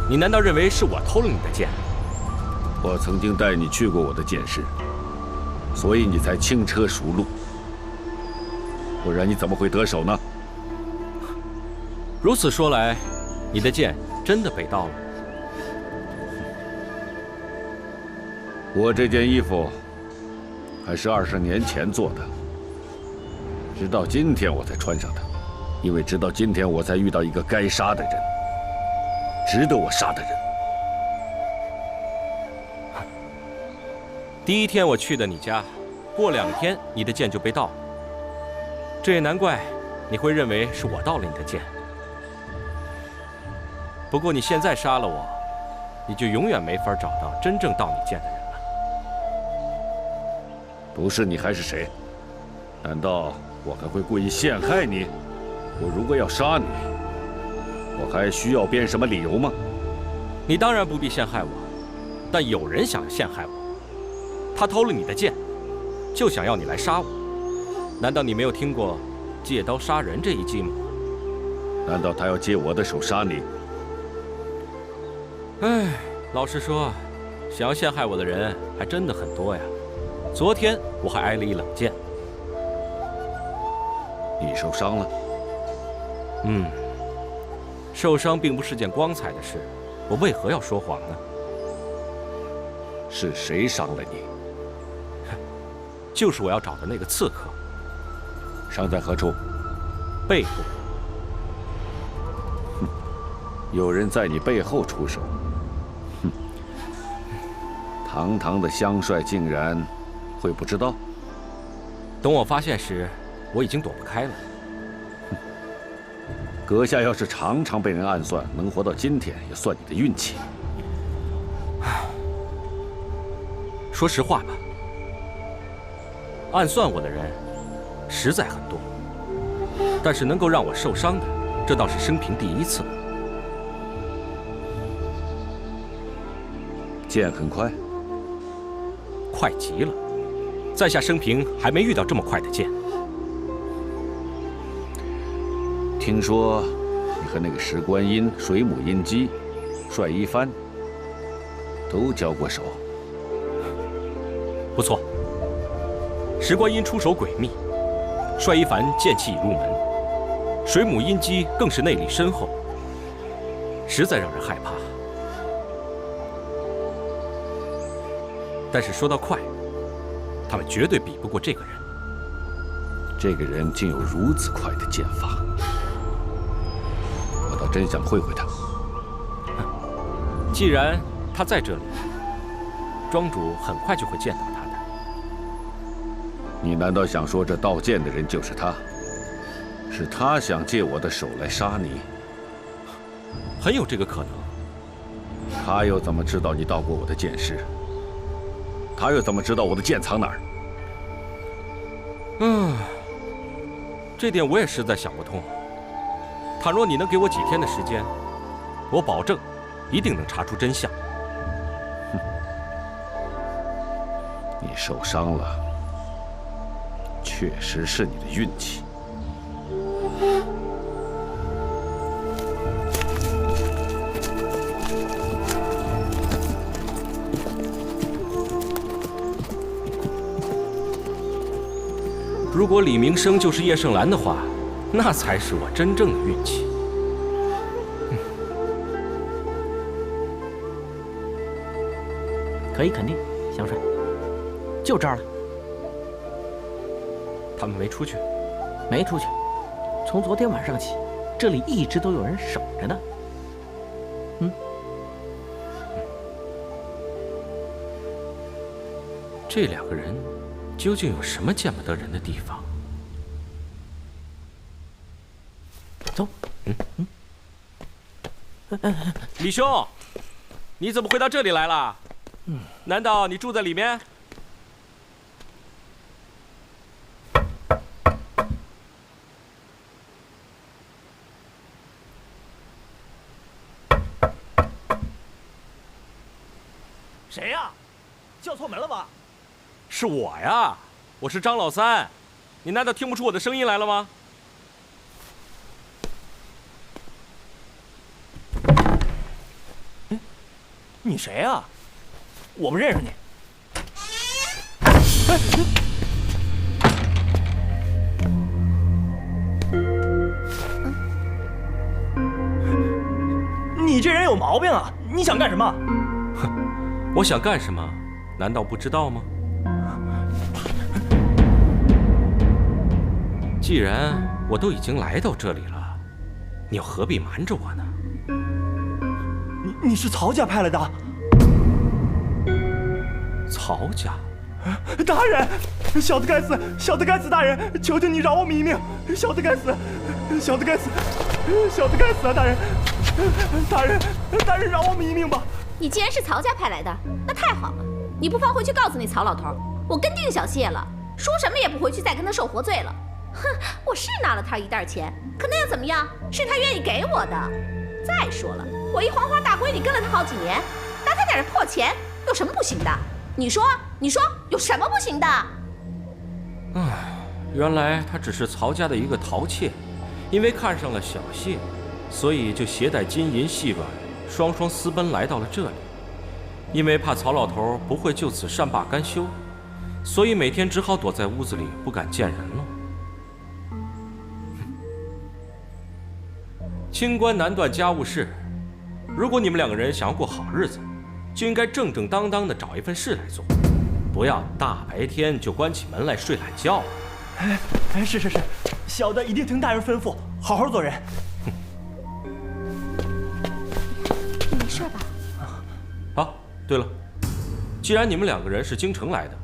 你难道认为是我偷了你的剑？我曾经带你去过我的剑室，所以你才轻车熟路。不然你怎么会得手呢？如此说来，你的剑真的被盗了。我这件衣服还是20年前做的，直到今天我才穿上它，因为直到今天我才遇到一个该杀的人，值得我杀的人。第1天我去的你家，过2天你的剑就被盗了。这也难怪你会认为是我盗了你的剑。不过你现在杀了我，你就永远没法找到真正盗你剑的人了。不是你还是谁？难道我还会故意陷害你？我如果要杀你，我还需要编什么理由吗？你当然不必陷害我，但有人想陷害我。他偷了你的剑，就想要你来杀我。难道你没有听过借刀杀人这一计吗？难道他要借我的手杀你？唉，老实说，想要陷害我的人还真的很多呀。昨天我还挨了一冷箭。你受伤了？受伤并不是件光彩的事，我为何要说谎呢？是谁伤了你？就是我要找的那个刺客。伤在何处？背部。有人在你背后出手。堂堂的香帅竟然会不知道？等我发现时，我已经躲不开了。阁下要是常常被人暗算，能活到今天也算你的运气。说实话吧，暗算我的人实在很多，但是能够让我受伤的，这倒是生平第1次。剑很快，快极了，在下生平还没遇到这么快的剑。听说你和那个石观音、水母音姬、帅一帆都交过手。不错，石观音出手诡秘，帅一凡剑气已入门，水母音姬更是内力深厚，实在让人害怕。但是说到快，他们绝对比不过这个人。这个人竟有如此快的剑法，我倒真想会会他。既然他在这里，庄主很快就会见到他的。你难道想说这盗剑的人就是他？是他想借我的手来杀你？很有这个可能。他又怎么知道你到过我的剑室？他又怎么知道我的剑藏哪儿？这点我也实在想不通。倘若你能给我几天的时间，我保证一定能查出真相。你受伤了，去确实是你的运气。如果李明生就是叶盛兰的话，那才是我真正的运气。可以肯定，香帅，就这儿了。他们没出去？没出去。从昨天晚上起，这里一直都有人守着呢。这两个人究竟有什么见不得人的地方？走。李兄，你怎么会到这里来了？难道你住在里面？谁呀？叫错门了吧？是我呀，我是张老三。你难道听不出我的声音来了吗？你谁呀？我不认识你。你这人有毛病啊！你想干什么？哼，我想干什么？难道不知道吗？既然我都已经来到这里了，你又何必瞒着我呢？你是曹家派来的？曹家？大人，小的该死，小的该死！大人，求求你饶我们一命！小的该死，小的该死，小的该死啊！大人，大人饶我们一命吧！你既然是曹家派来的，那太好了。你不妨回去告诉那曹老头，我跟定小谢了，说什么也不回去再跟他受活罪了。哼，我是拿了他1袋钱，可那又怎么样？是他愿意给我的。再说了，我一黄花大闺女跟了他好几年，拿他点破钱有什么不行的？你说有什么不行的？原来她只是曹家的一个陶妾，因为看上了小谢，所以就携带金银细软，双双私奔来到了这里。因为怕曹老头不会就此善罢甘休，所以每天只好躲在屋子里不敢见人了。清官难断家务事，如果你们两个人想要过好日子，就应该正正当当的找一份事来做，不要大白天就关起门来睡懒觉。是，小的一定听大人吩咐，好好做人。你没事吧？好，对了，既然你们两个人是京城来的，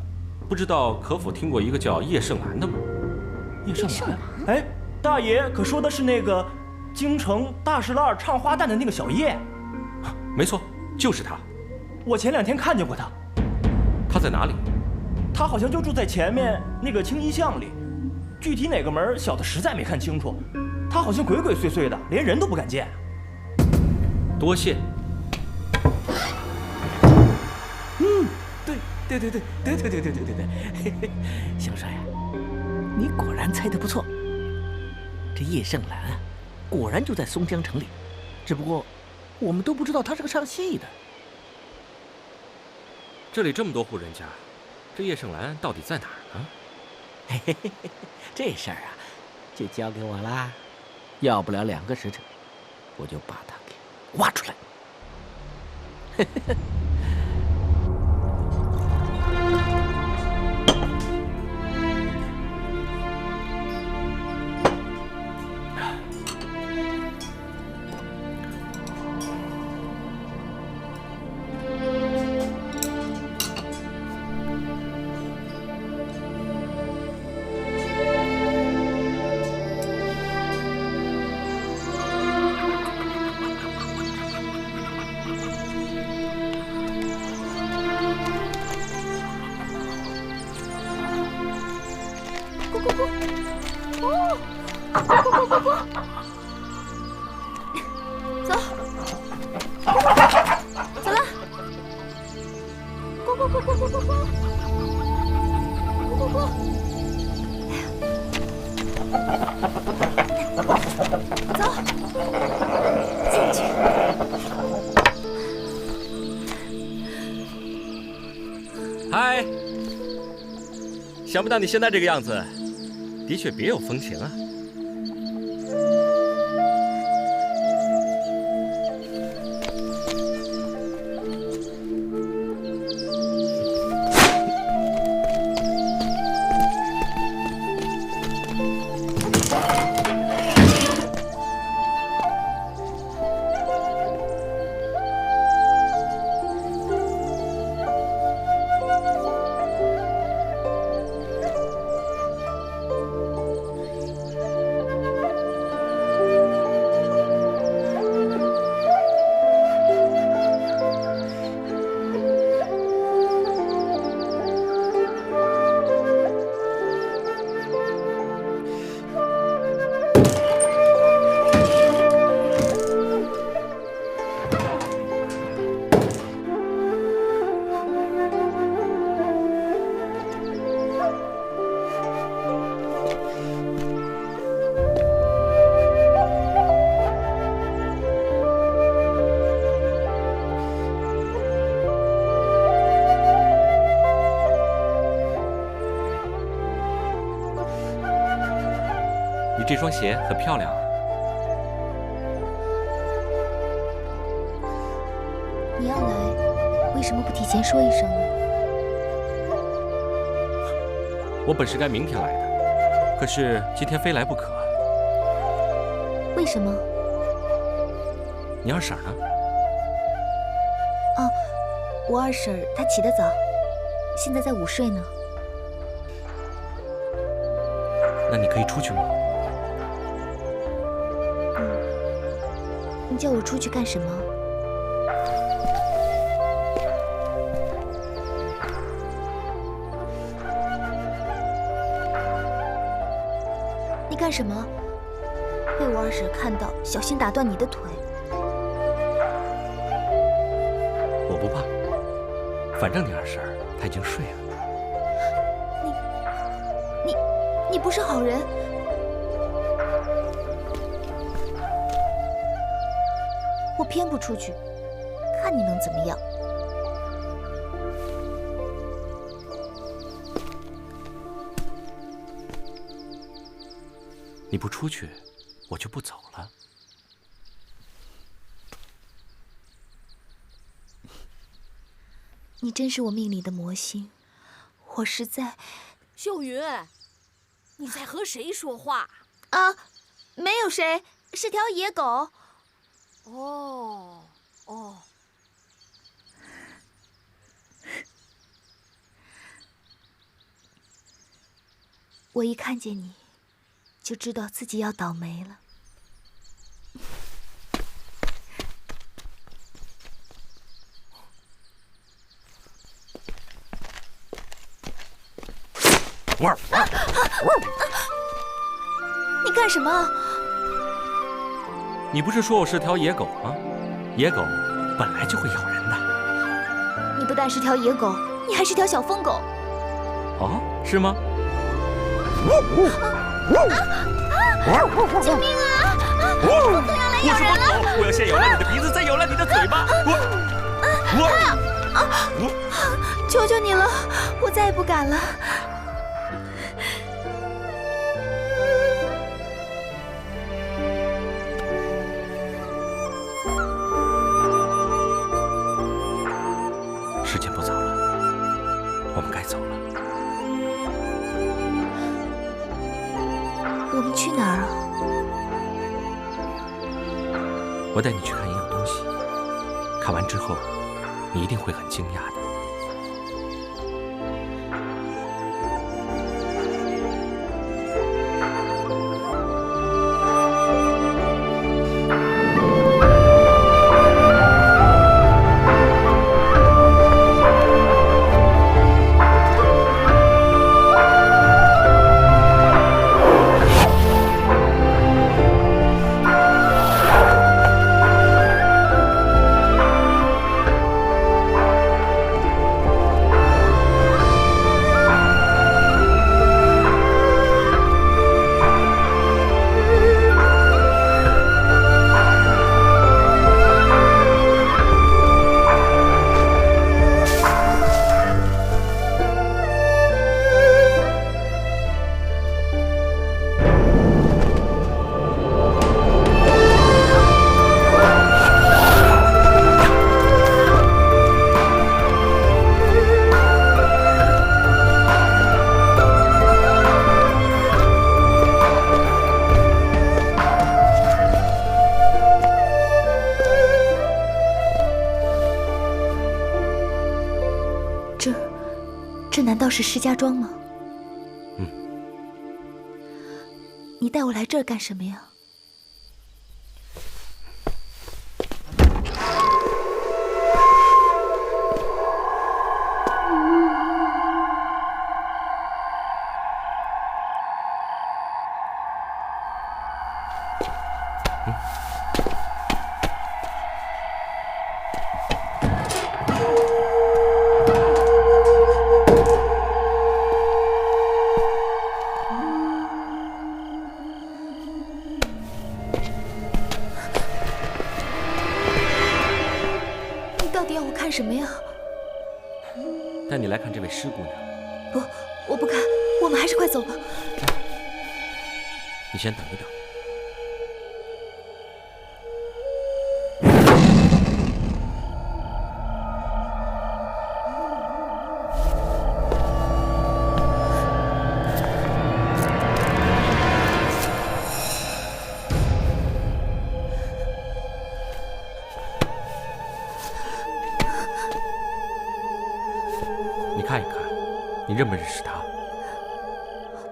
不知道可否听过一个叫叶盛兰的吗？叶盛兰？哎，大爷可说的是那个京城大石栏唱花旦的那个小叶？没错，就是他。我前2天看见过他。他在哪里？他好像就住在前面那个青衣巷里，具体哪个门小的实在没看清楚。他好像鬼鬼祟祟的，连人都不敢见。多谢。对，香帅啊，你果然猜得不错。这叶盛兰啊，果然就在松江城里，只不过我们都不知道他是个唱戏的。这里这么多户人家，这叶盛兰到底在哪儿呢？这事儿啊，就交给我啦。要不了2个时辰，我就把他给挖出来。走，进去。嗨，想不到你现在这个样子，的确别有风情啊。你这双鞋很漂亮啊。你要来，为什么不提前说一声呢？我本是该明天来的，可是今天非来不可。为什么？你二婶呢？哦，我二婶她起得早，现在在午睡呢。那你可以出去吗？你叫我出去干什么？你干什么？被我二婶看到，小心打断你的腿。我不怕，反正你二婶她已经睡了。你不是好人。我偏不出去，看你能怎么样。你不出去，我就不走了。你真是我命里的魔星，我实在……秀云，你在和谁说话？啊，没有谁，是条野狗。哦。我一看见你，就知道自己要倒霉了。你干什么？你不是说我是条野狗吗？野狗本来就会咬人的。你不但是条野狗，你还是条小疯狗。哦，是吗？救命啊！疯狗要来咬人了！我要先咬了你的鼻子，再咬了你的嘴巴。求求你了，我再也不敢了。时间不早了，我们该走了。我们去哪儿啊？我带你去看一样东西，看完之后，你一定会很惊讶的。这难道是石家庄吗？嗯。你带我来这儿干什么呀？什么呀？带你来看这位施姑娘。不，我不看，我们还是快走吧。你先等一等。看一看，你认不认识他？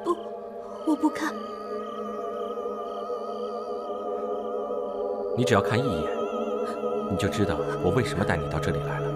不，我不看。你只要看一眼，你就知道我为什么带你到这里来了。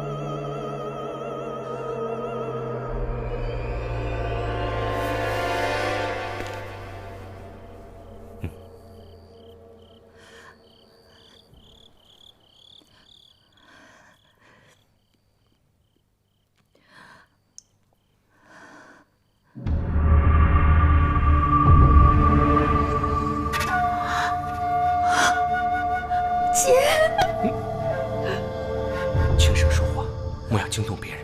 轻声说话，莫要惊动别人，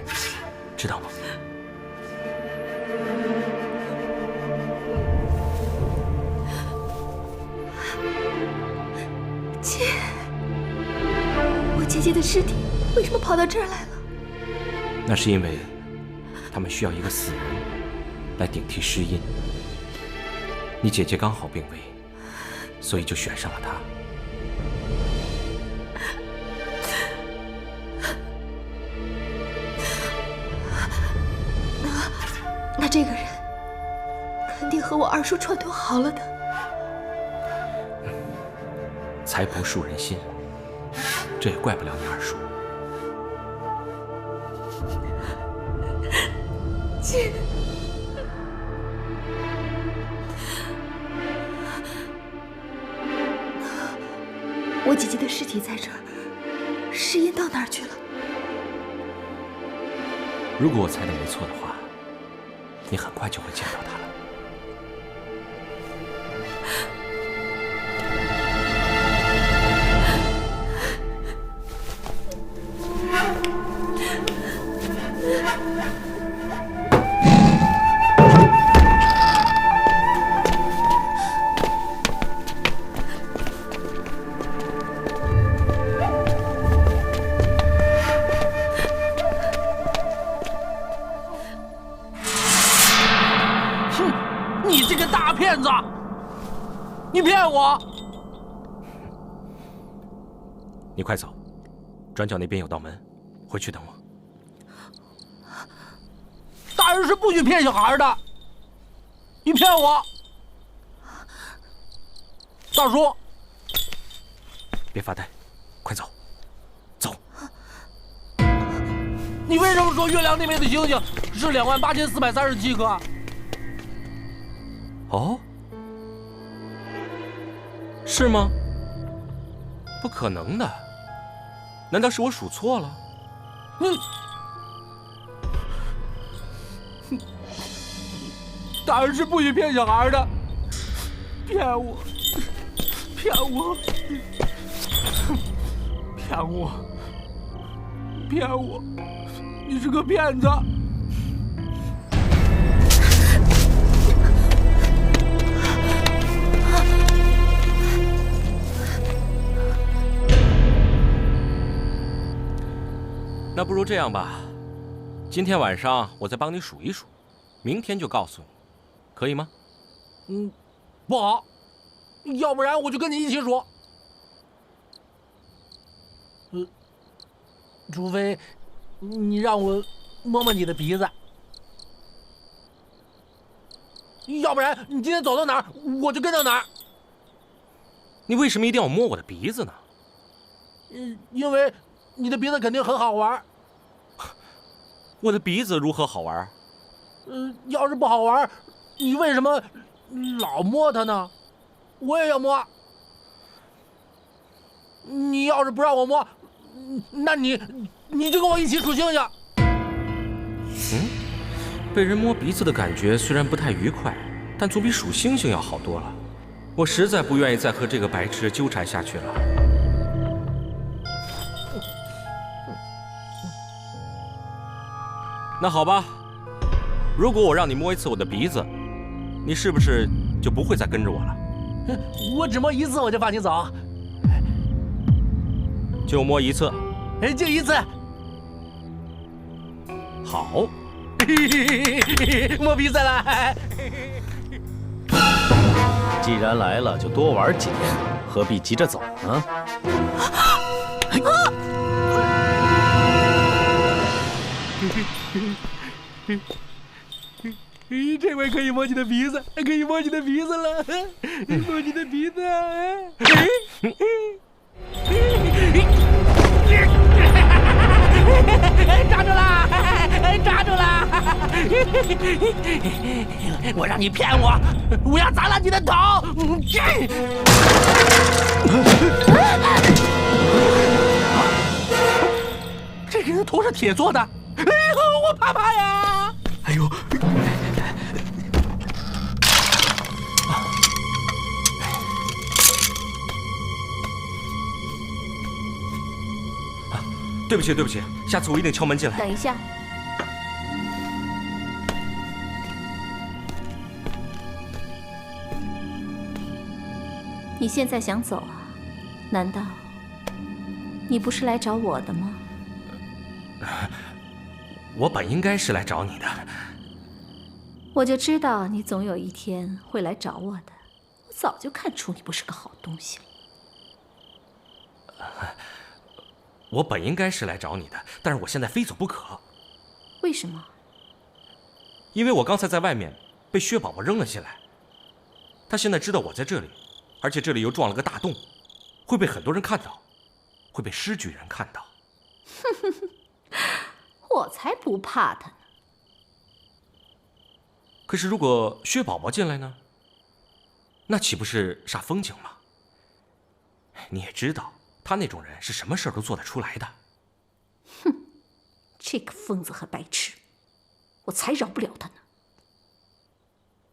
知道吗？姐，我姐姐的尸体为什么跑到这儿来了？那是因为他们需要一个死人来顶替尸阴。你姐姐刚好病危，所以就选上了她。那这个人肯定和我二叔串通好了的。财帛树人心，这也怪不了你二叔。姐，我姐姐的尸体在这儿，尸阴到哪儿去了？如果我猜的没错的话，你很快就会见到他了。骗子！你骗我！你快走，转角那边有道门，回去等我。大人是不许骗小孩的，你骗我！大叔，别发呆，快走，走！你为什么说月亮那边的星星是28437颗？哦，是吗？不可能的，难道是我数错了？大人是不许骗小孩的，骗我，骗我，骗我，骗我！你是个骗子！那不如这样吧，今天晚上我再帮你数一数，明天就告诉你，可以吗？不好，要不然我就跟你一起数。除非你让我摸摸你的鼻子。要不然你今天走到哪儿，我就跟到哪儿。你为什么一定要摸我的鼻子呢？因为你的鼻子肯定很好玩。我的鼻子如何好玩？要是不好玩，你为什么老摸它呢？我也要摸。你要是不让我摸，那你就跟我一起数星星。被人摸鼻子的感觉虽然不太愉快，但总比数星星要好多了。我实在不愿意再和这个白痴纠缠下去了。那好吧，如果我让你摸一次我的鼻子，你是不是就不会再跟着我了？我只摸一次我就放你走。就摸一次。就一次。好。摸鼻子了。既然来了，就多玩几天，何必急着走呢？这回可以摸你的鼻子，可以摸你的鼻子了，摸你的鼻子。抓住了！抓住了！我让你骗我，我要砸了你的头！这个人头是铁做的，哎呦，我怕呀！哎呦！对不起，对不起，下次我一定敲门进来。等一下，你现在想走啊？难道你不是来找我的吗？我本应该是来找你的。我就知道你总有一天会来找我的，我早就看出你不是个好东西了。我本应该是来找你的，但是我现在非走不可。为什么？因为我刚才在外面被薛宝宝扔了进来，他现在知道我在这里，而且这里又撞了个大洞，会被很多人看到，会被狮举人看到。我才不怕他呢。可是如果薛宝宝进来呢？那岂不是煞风景吗？你也知道，他那种人是什么事儿都做得出来的。哼，这个疯子和白痴，我才饶不了他呢。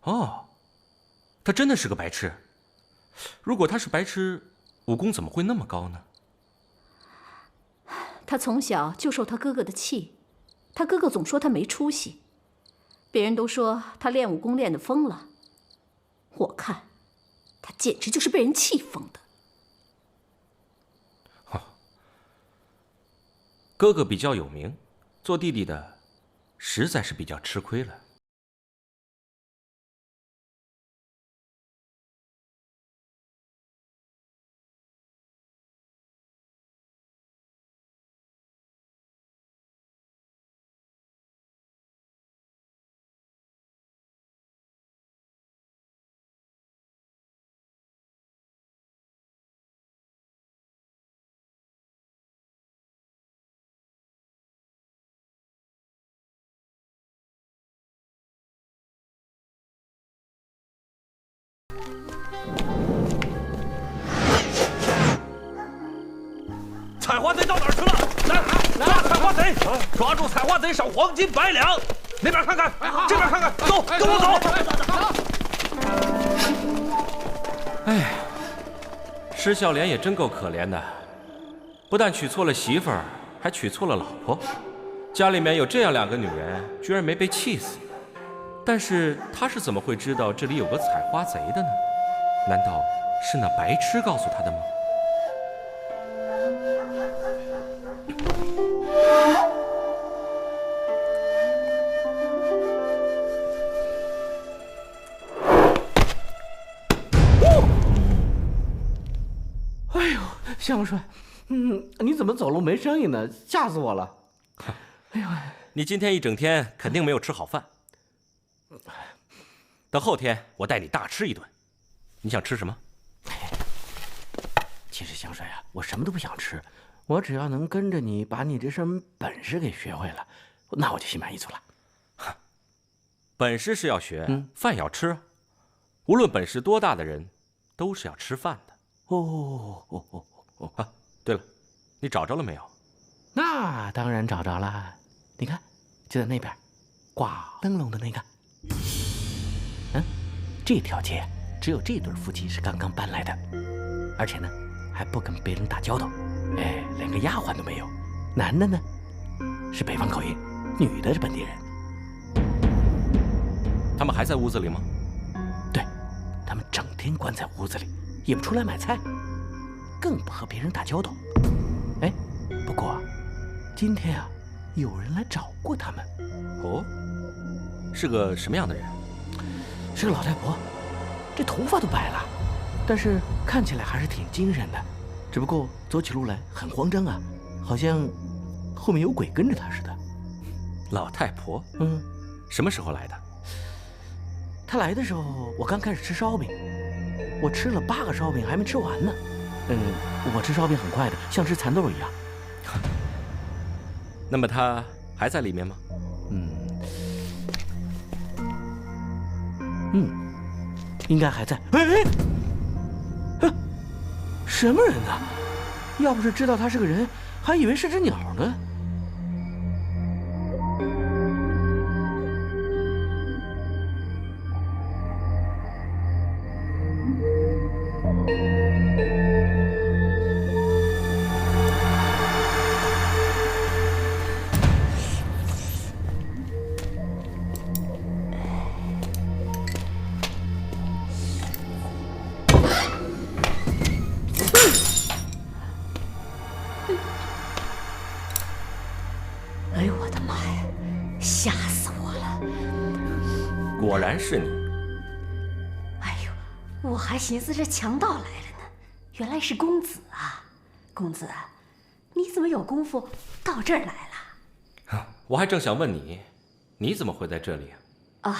哦，他真的是个白痴。如果他是白痴，武功怎么会那么高呢？他从小就受他哥哥的气，他哥哥总说他没出息，别人都说他练武功练得疯了。我看，他简直就是被人气疯的。哥哥比较有名，做弟弟的实在是比较吃亏了。采花贼到哪儿去了？来，抓采花贼！抓住采花贼，赏黄金100两。那边看看，这边看看，走，跟我走。哎，施孝廉也真够可怜的，不但娶错了媳妇儿，还娶错了老婆。家里面有这样2个女人，居然没被气死。但是他是怎么会知道这里有个采花贼的呢？难道是那白痴告诉他的吗？哎呦，相帅，你怎么走路没声音呢？吓死我了！哎呦，你今天一整天肯定没有吃好饭。等后天我带你大吃一顿，你想吃什么？其实香帅啊，我什么都不想吃，我只要能跟着你把你这身本事给学会了，那我就心满意足了。本事是要学，饭要吃。无论本事多大的人，都是要吃饭的。啊，对了，你找着了没有？那当然找着了，你看，就在那边，挂灯笼的那个。这条街只有这对夫妻是刚刚搬来的，而且呢，还不跟别人打交道，连个丫鬟都没有。男的呢，是北方口音，女的是本地人。他们还在屋子里吗？对，他们整天关在屋子里，也不出来买菜，更不和别人打交道。不过今天啊，有人来找过他们。哦，是个什么样的人？是个老太婆，这头发都白了，但是看起来还是挺精神的，只不过走起路来很慌张啊，好像后面有鬼跟着她似的。老太婆？什么时候来的？她来的时候，我刚开始吃烧饼，我吃了8个烧饼还没吃完呢。我吃烧饼很快的，像吃蚕豆一样。那么她还在里面吗？应该还在。什么人呢？要不是知道他是个人，还以为是只鸟呢。哎呦我的妈呀，吓死我了！果然是你。哎呦，我还寻思这强盗来了呢，原来是公子啊！公子，你怎么有功夫到这儿来了？我还正想问你，你怎么会在这里啊？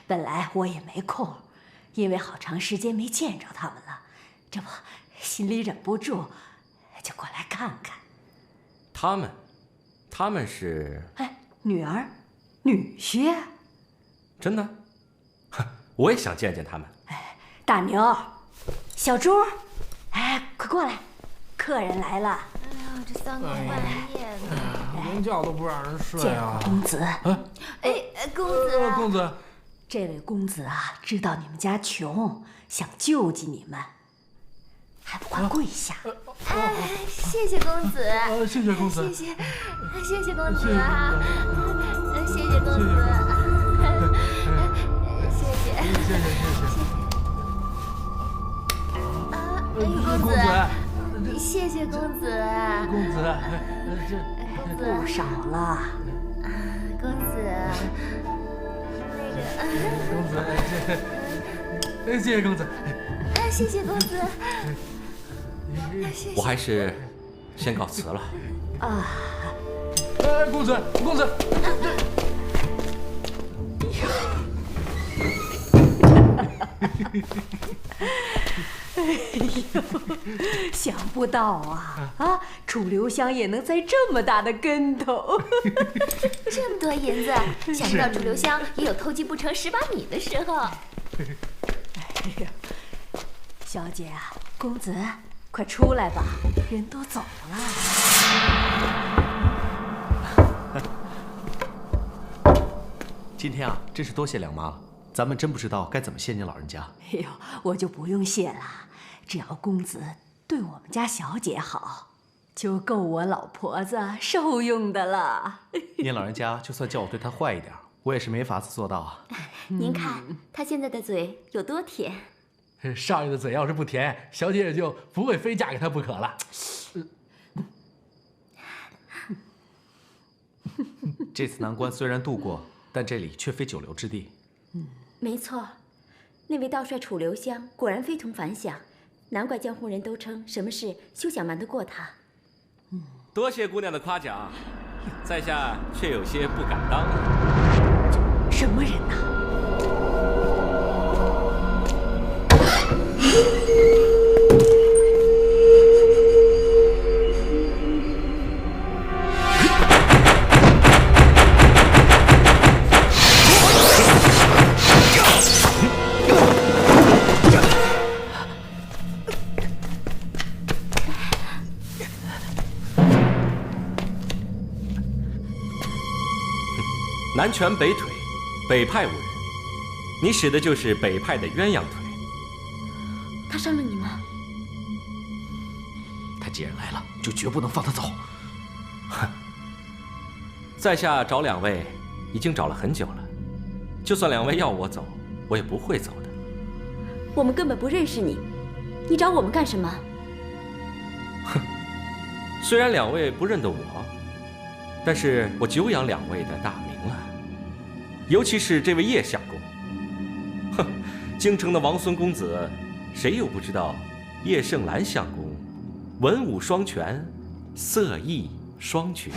本来我也没空，因为好长时间没见着他们了，这不心里忍不住，就过来看看。他们是？女儿、女婿。真的？我也想见见他们。大牛、小猪，快过来，客人来了。哎呀，这3更半夜的，连觉都不让人睡啊！公子，公子，这位公子啊，知道你们家穷，想救济你们，还不快跪下！谢谢公子，谢谢公子，谢谢公子啊，谢谢公子，谢谢。公子，谢谢公子。公子，不少了。公子，公子，谢谢公子。谢谢公子。我还是先告辞了。公子，哎呦，想不到啊，楚留香也能栽这么大的跟头。这么多银子，想不到楚留香也有偷鸡不成蚀把米的时候。哎呀，小姐啊，公子，快出来吧，人都走了。今天啊，真是多谢两妈了，咱们真不知道该怎么谢您老人家。哎呦，我就不用谢了，只要公子对我们家小姐好，就够我老婆子受用的了。您老人家就算叫我对她坏一点，我也是没法子做到啊。您看他现在的嘴有多甜。少爷的嘴要是不甜，小姐也就不会非嫁给他不可了。这次难关虽然度过，但这里却非久留之地。没错，那位道帅楚留香果然非同凡响，难怪江湖人都称什么事休想瞒得过他。多谢姑娘的夸奖，在下却有些不敢当。什么人呐？南拳北腿，北派无人。你使的就是北派的鸳鸯腿。他伤了你吗？他既然来了，就绝不能放他走。哼！在下找两位已经找了很久了，就算两位要我走，我也不会走的。我们根本不认识你，你找我们干什么？哼！虽然两位不认得我，但是我久仰两位的大名了，尤其是这位叶相公。哼，京城的王孙公子，谁又不知道叶盛兰相公文武双全，色艺双绝？